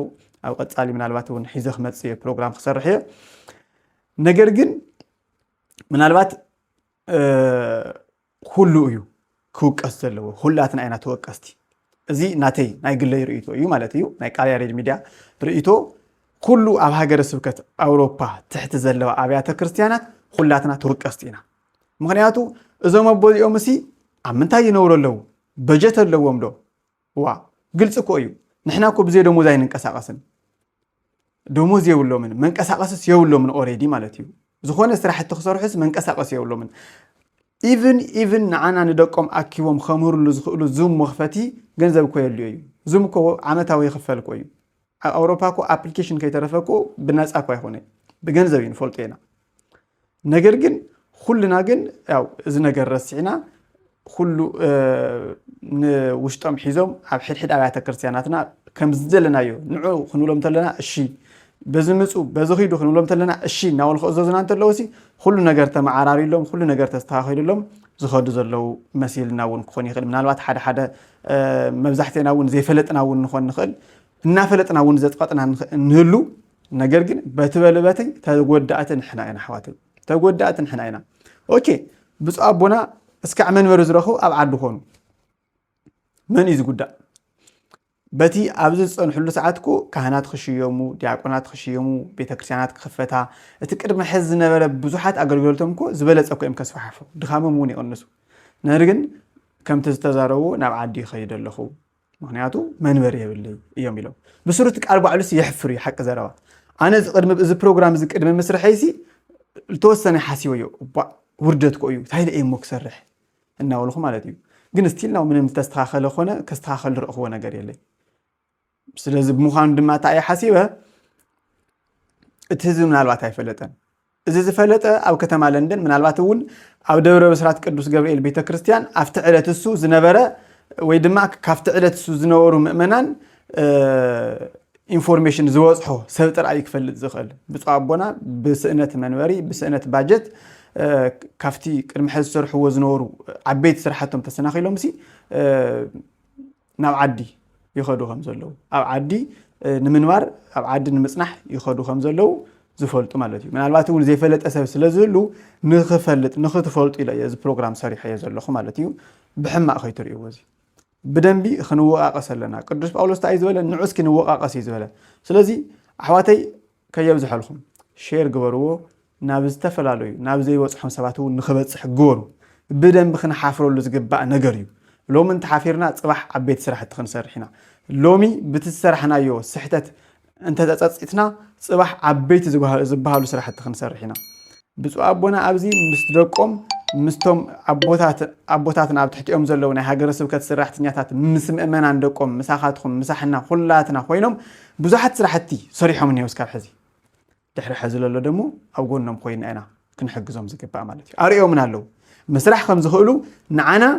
ኣብ ቀጻሊ ምናልባት እውን ሒዘ ክመጽእ ፕሮግራም ክሰርሕ እየ ነገር ግን ምናልባት ሁሉ እዩ ክውቀስ ዘለዎ ሁላትና አይና ተወቀስቲ እዚ ናተይ ናይ ግለይ ርእይቶ እዩ ማለት እዩ ናይ ቃል ያሬድ ሚድያ ርእይቶ ኩሉ ኣብ ሃገረ ስብከት አውሮፓ ትሕቲ ዘለዋ አብያተ ክርስቲያናት ሁላትና ተወቀስቲ ኢና ምክንያቱ እዞም ኣቦዚኦም እሲ ኣብ ምንታይ ይነብሩ ኣለው በጀት ኣለዎም ዶ ዋ ግልጽ እኮ እዩ ንሕና እኮ ብዘይ ደሞዝ ኣይንንቀሳቐስን ደሞዝ የብሎምን መንቀሳቐስስ የብሎምን ኦሬዲ ማለት እዩ ዝኾነ ስራሕቲ ክሰርሑስ መንቀሳቐስ የብሎምን even ንዓና ንደቆም ኣኪቦም ከምሩሉ ዝኽእሉ ዙም መኽፈቲ ገንዘብ እኮ የልዩ እዩ ዙም እኮ ዓመታዊ ይኽፈል እኮ እዩ ኣብ ኣውሮፓ እኮ ኣፕሊኬሽን ከይተረፈኩ ብነፃ እኮ ኣይኮነ ብገንዘብ እዩ ንፈልጦ ኢና ነገር ግን ኩልና ግን ያው እዚ ነገር ረሲዕና ኩሉ ንውሽጦም ሒዞም ኣብ ሕድሕድ አብያተ ክርስቲያናትና ከም ዝደለናዮ ንዑ ክንብሎም ተለና እሺ በዝምፁ በዝኺዱ ክንብሎም ተለና እሺ ናውል ክእዘዙና እንተለውሲ ኩሉ ነገር ተመዓራሪሎም ኩሉ ነገር ተስተኻኺሉሎም ዝኸዱ ዘለው መሲልና እውን ክኾን ይኽእል ምናልባት ሓደ መብዛሕትና እውን ዘይፈለጥና እውን ንኾን ንኽእል እናፈለጥና እውን ዘጥቐጥና ንህሉ ነገር ግን በትበልበተይ ተጎዳእት ንሕና ኢና ኣሕዋተይ ተጎዳእት ንሕና ኢና ኦኬ ብፁዕ ኣቦና እስካዕ መንበሪ ዝረኽቡ ኣብ ዓዲ ኾኑ መን እዩ ዝጉዳእ በቲ ኣብዚ ዝፀንሕሉ ሰዓትኩ ካህናት ክሽየሙ ዲያቆናት ክሽየሙ ቤተክርስቲያናት ክኽፈታ እቲ ቅድሚ ሕዚ ዝነበረ ብዙሓት ኣገልግሎቶም እኮ ዝበለፀ እኮ እዮም ከስፋሕፉ ድኻሞም እውን ይቕንሱ ነገር ግን ከምቲ ዝተዛረቡ ናብ ዓዲ ይኸይድ ኣለኹ ምክንያቱ መንበሪ የብለይ እዮም ኢሎም ብስሩት ቃል ባዕሉስ የሕፍር እዩ ሓቂ ዘረባ ኣነ እዚ ፕሮግራም እዚ ቅድሚ ምስርሐይሲ ዝተወሰነ ሓሲበዮ ውርደት ኮ እዩ ታይለ እሞ ክሰርሕ እናበልኹ ማለት እዩ ግን ስቲል ናው ምንም ተስተኻኸለ ኾነ ከስተኻኸል ረእኽዎ ነገር የለይ ስለዚ ብምዃኑ ድማ እንታይ ሓሲበ እቲ ህዝቢ ምናልባት ኣይፈለጠን እዚ ዝፈለጠ ኣብ ከተማ ለንደን ምናልባት እውን ኣብ ደብረ ብስራት ቅዱስ ገብርኤል ቤተክርስቲያን ኣብቲ ዕለት እሱ ዝነበረ ويدما كافت علت سوزنورو مؤمنان ኢንፎርሜሽን ዝወጽሖ ሰብ ጥራይ ክፈልጥ ዝኽእል ብፁዕ ኣቦና ብስእነት መንበሪ ብስእነት ባጀት ካፍቲ ቅድሚ ሕዚ ዝሰርሕዎ ዝነበሩ ዓበይቲ ስራሕቶም ተሰናኺሎም ናብ ዓዲ ይኸዱ ከም ዘለዉ ኣብ ዓዲ ንምንባር ኣብ ዓዲ ንምጽናሕ ይኸዱ ከም ዘለዉ ዝፈልጡ ማለት እዩ ምናልባት እውን ዘይፈለጠ ሰብ ስለዝህሉ ንኽፈልጥ ንኽትፈልጡ ኢለ እዚ ፕሮግራም ሰሪሐ ዘለኹ ማለት እዩ ብሕማቕ ከይትርእይዎ እዚ بدنبي خنوقاقس لنا قدوس باولوس تاي زبل نعوس كنوقاقس يزبل سلازي احواتي كيبز حلكم شير غبرو نابز تفلالوي نابز يوصحون سباتو نخبصح غورو بدنب خنحافرو زغبا نغريو لو من تحافيرنا صباح عبيت سرح تخنسرحنا لومي بتسرحنا يو سحتت انت تصصيتنا صباح عبيت زبالو سرح تخنسرحنا بصوا ابونا ابزي مستدقوم مستم أبوتاتنا بتحتيهم زلونا هاجر سبكت سرحتنياتات مسم أمانة عندكم مساحاتكم مساحنا خلاتنا خوينهم بزحت سرحتي صريحة مني وسكاب حزي تحر حزل الله دمو أو قلنا مخوين أنا كنحجزهم زي كبا عملتي أريهم من هاللو مسرح خمس خلو نعنا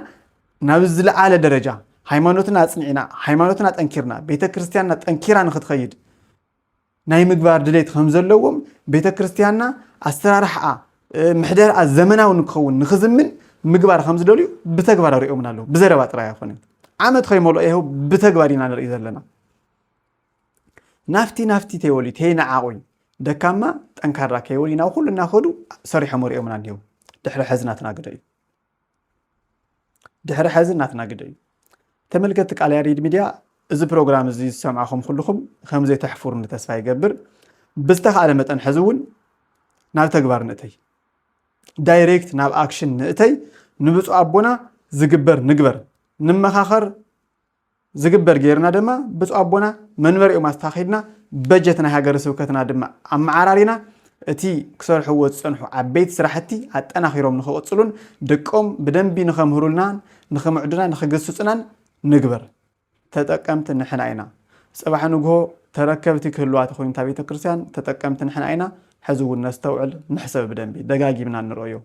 نبذل على درجة هيمانوتنا تصنعنا هيمانوتنا تنكرنا بيت كريستياننا تنكرنا نخد خيد ناي مقبار دليت خمس زلوهم بيت كريستياننا أستراحة محدر الزمن أو نكون نخزمن مقبار خمس دولي بتقبار رأيهم نالو بزربات رأي أخواني عمد خيم الله إيهو بتقبارين على الإذن لنا نفتي تيولي تينا عاوي دكما تنكر راكي ولي ناخل ناخدو صريح مور رأيهم ناليو دحر حزناتنا قدي تملكتك على ريد ميديا إذا برنامج زي سمعكم كلكم خمسة تحفور نتسفى يقبر بستخ على متن حزون ناب تقبار نتي دايركت ناب اكشن نتي نبص ابونا زغبر نغبر نمخاخر زغبر غيرنا دما بص ابونا منبر يوم استاخيدنا بجتنا هاجر سوكتنا دما امعارارينا اتي كسرحو صنحو عبيت سراحتي اطناخيروم نخوصلون دقوم بدنبي نخمهرولنا نخمعدنا نخغسصنا نغبر تطقمت نحناينا صباح نغو تركبتي كلوات خوين تابيت كريستيان تطقمت نحناينا حزو نستوعل نحسب بدنبي دقاقي من نرأيو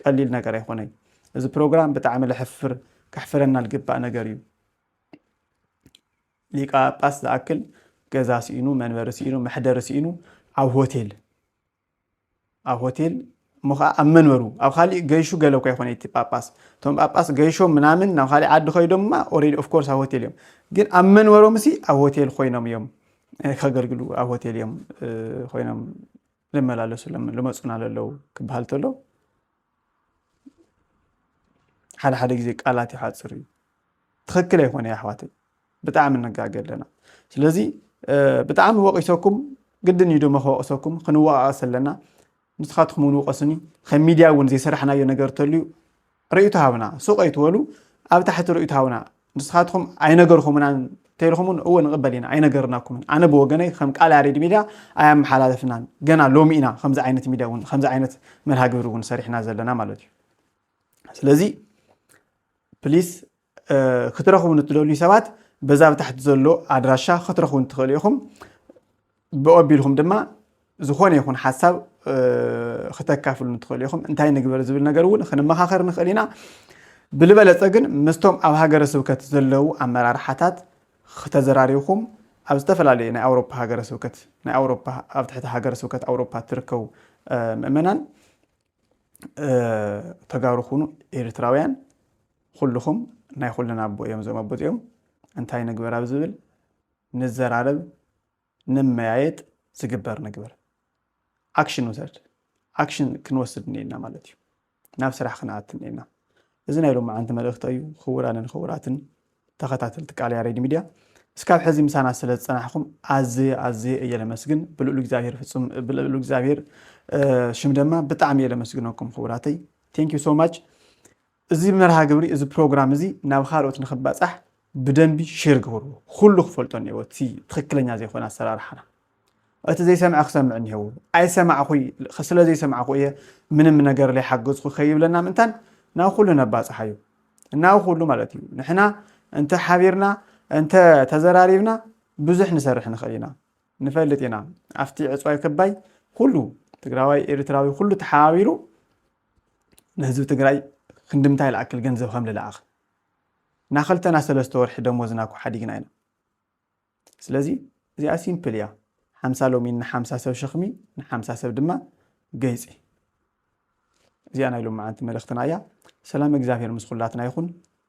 قليل نقر يخوني إذا بروغرام بتعمل حفر كحفرنا القباء نقريو ليقا باس لأكل قزا سينو منبر سينو محدر سينو أو هوتيل مخا أمنورو أو خالي قيشو قالو كي يخوني تي باباس توم باباس قيشو منامن نو خالي عاد خيدوم ما أوريد أوف كورس هوتيل يوم قين أمنورو مسي أو هوتيل خوينام يوم خاقر أو هوتيل يوم خوينام لما لا لسلم لما صنع له كبهالتلو حدا يجيك آلاتي حاد سري تخكل يكون يا حواتي بتعمل نقاقل لنا سلازي بتعمل وقيسوكم قدن يدو مخوقسوكم خنوا أسلنا نسخاتكم ونوقسني خم ميديا ونزي سرحنا ينقر تلو رأيتها هنا سوق يتولو أو تحت رأيتها هنا نسخاتكم أي نقركم من تيرخمون أول نقبلينا أي نقرناكم أنا بوجني خم قال عريد ميديا أيام حالات فنان جنا لومينا خمسة عينة ميديا خمسة عينة من هاجرون صريح نازل لنا مالوجي سلازي بليس خطرهم نتلولي سوات بزاف تحت زلو أدراشة خطرهم تخليهم بقبلهم دما زخون يكون حساب خطر كافل نتخليهم انتهي نقبل زبل نقرون خن ما آخر نخلينا بالبلد أجن مستوم أو هاجر سوكت زلو أمرار حتات ختزراريهم أو استفل عليه نا أوروبا هاجر سوكت نا أوروبا أو تحت هاجر سوكت أوروبا تركوا مؤمنان تجارخونو إيرتراويان كلهم نا يخلنا أبو يوم زي ما أبو يوم انتهي نقبر أبزبل نزر عرب نميعيت سجبر نقبر أكشن وزاد أكشن كنوصلني لنا مالتي نفس راح خناعتني لنا إذن يلوم مع أنت ملأخت أيو خوراتن تخطات التقالي على ريد ميديا سكاب حزي مسانا سلت صناحكم عزي إيا لمسجن بلقلو جزاهير بلقلو جزاهير شمدما بتعمي لمسجنكم خوراتي thank you so much إذا مرها قبري إذا program إذا نابخاروت نخبأ صح بدنبي شير قبرو خلو خفلتوني وتي تخكلني زي خونا سرار حنا أنت زي سمع أقسم عني هو أي سمع أخوي خسلا زي سمع أخوي من نجار لي حق خو خيب لنا منتن ناخذ لنا باص حيو ناخذ له مالتي نحنا أنت حبيرنا أنت تزراريبنا بزح نسرح نخلينا نفلتنا أفتي عصاي كباي كله تقراوي إيرتراوي كله تحاويرو نهزو تقراي خندمتاي الأكل جنزو خمل الآخر ናኸልተና 3 ወርሒ ደሞዝና ኩሓዲግና ኢና ስለዚ እዚኣ ሲምፕል እያ 50 ሎሚ ን50 ሰብ ሸኽሚ ን50 ሰብ ድማ ገይፂ እዚኣ ናይ ሎማዓንቲ መልእኽትና እያ ሰላም እግዚአብሔር ምስ ኩላትና ይኹን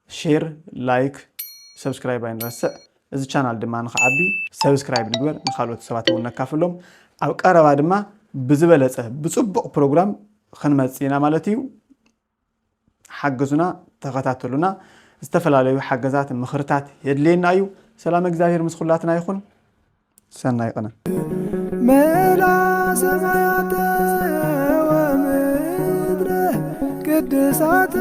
ሼር ላይክ ሰብስክራይብ ኣይንረስዕ እዚ ቻናል ድማ ንኽዓቢ ሰብስክራይብ ንግበር ንኻልኦት ሰባት እውን ነካፍሎም ኣብ ቀረባ ድማ ብዝበለፀ ብፅቡቕ ፕሮግራም ክንመፅእ ኢና ማለት እዩ ሓገዙና ተኸታተሉና ዝተፈላለዩ ሓገዛት ምኽርታት የድልየና እዩ ሰላም እግዚአብሔር ምስ ኩላትና ይኹን ሰናይ ቀነ መላ ሰማያተ ወምድረ ቅድሳተ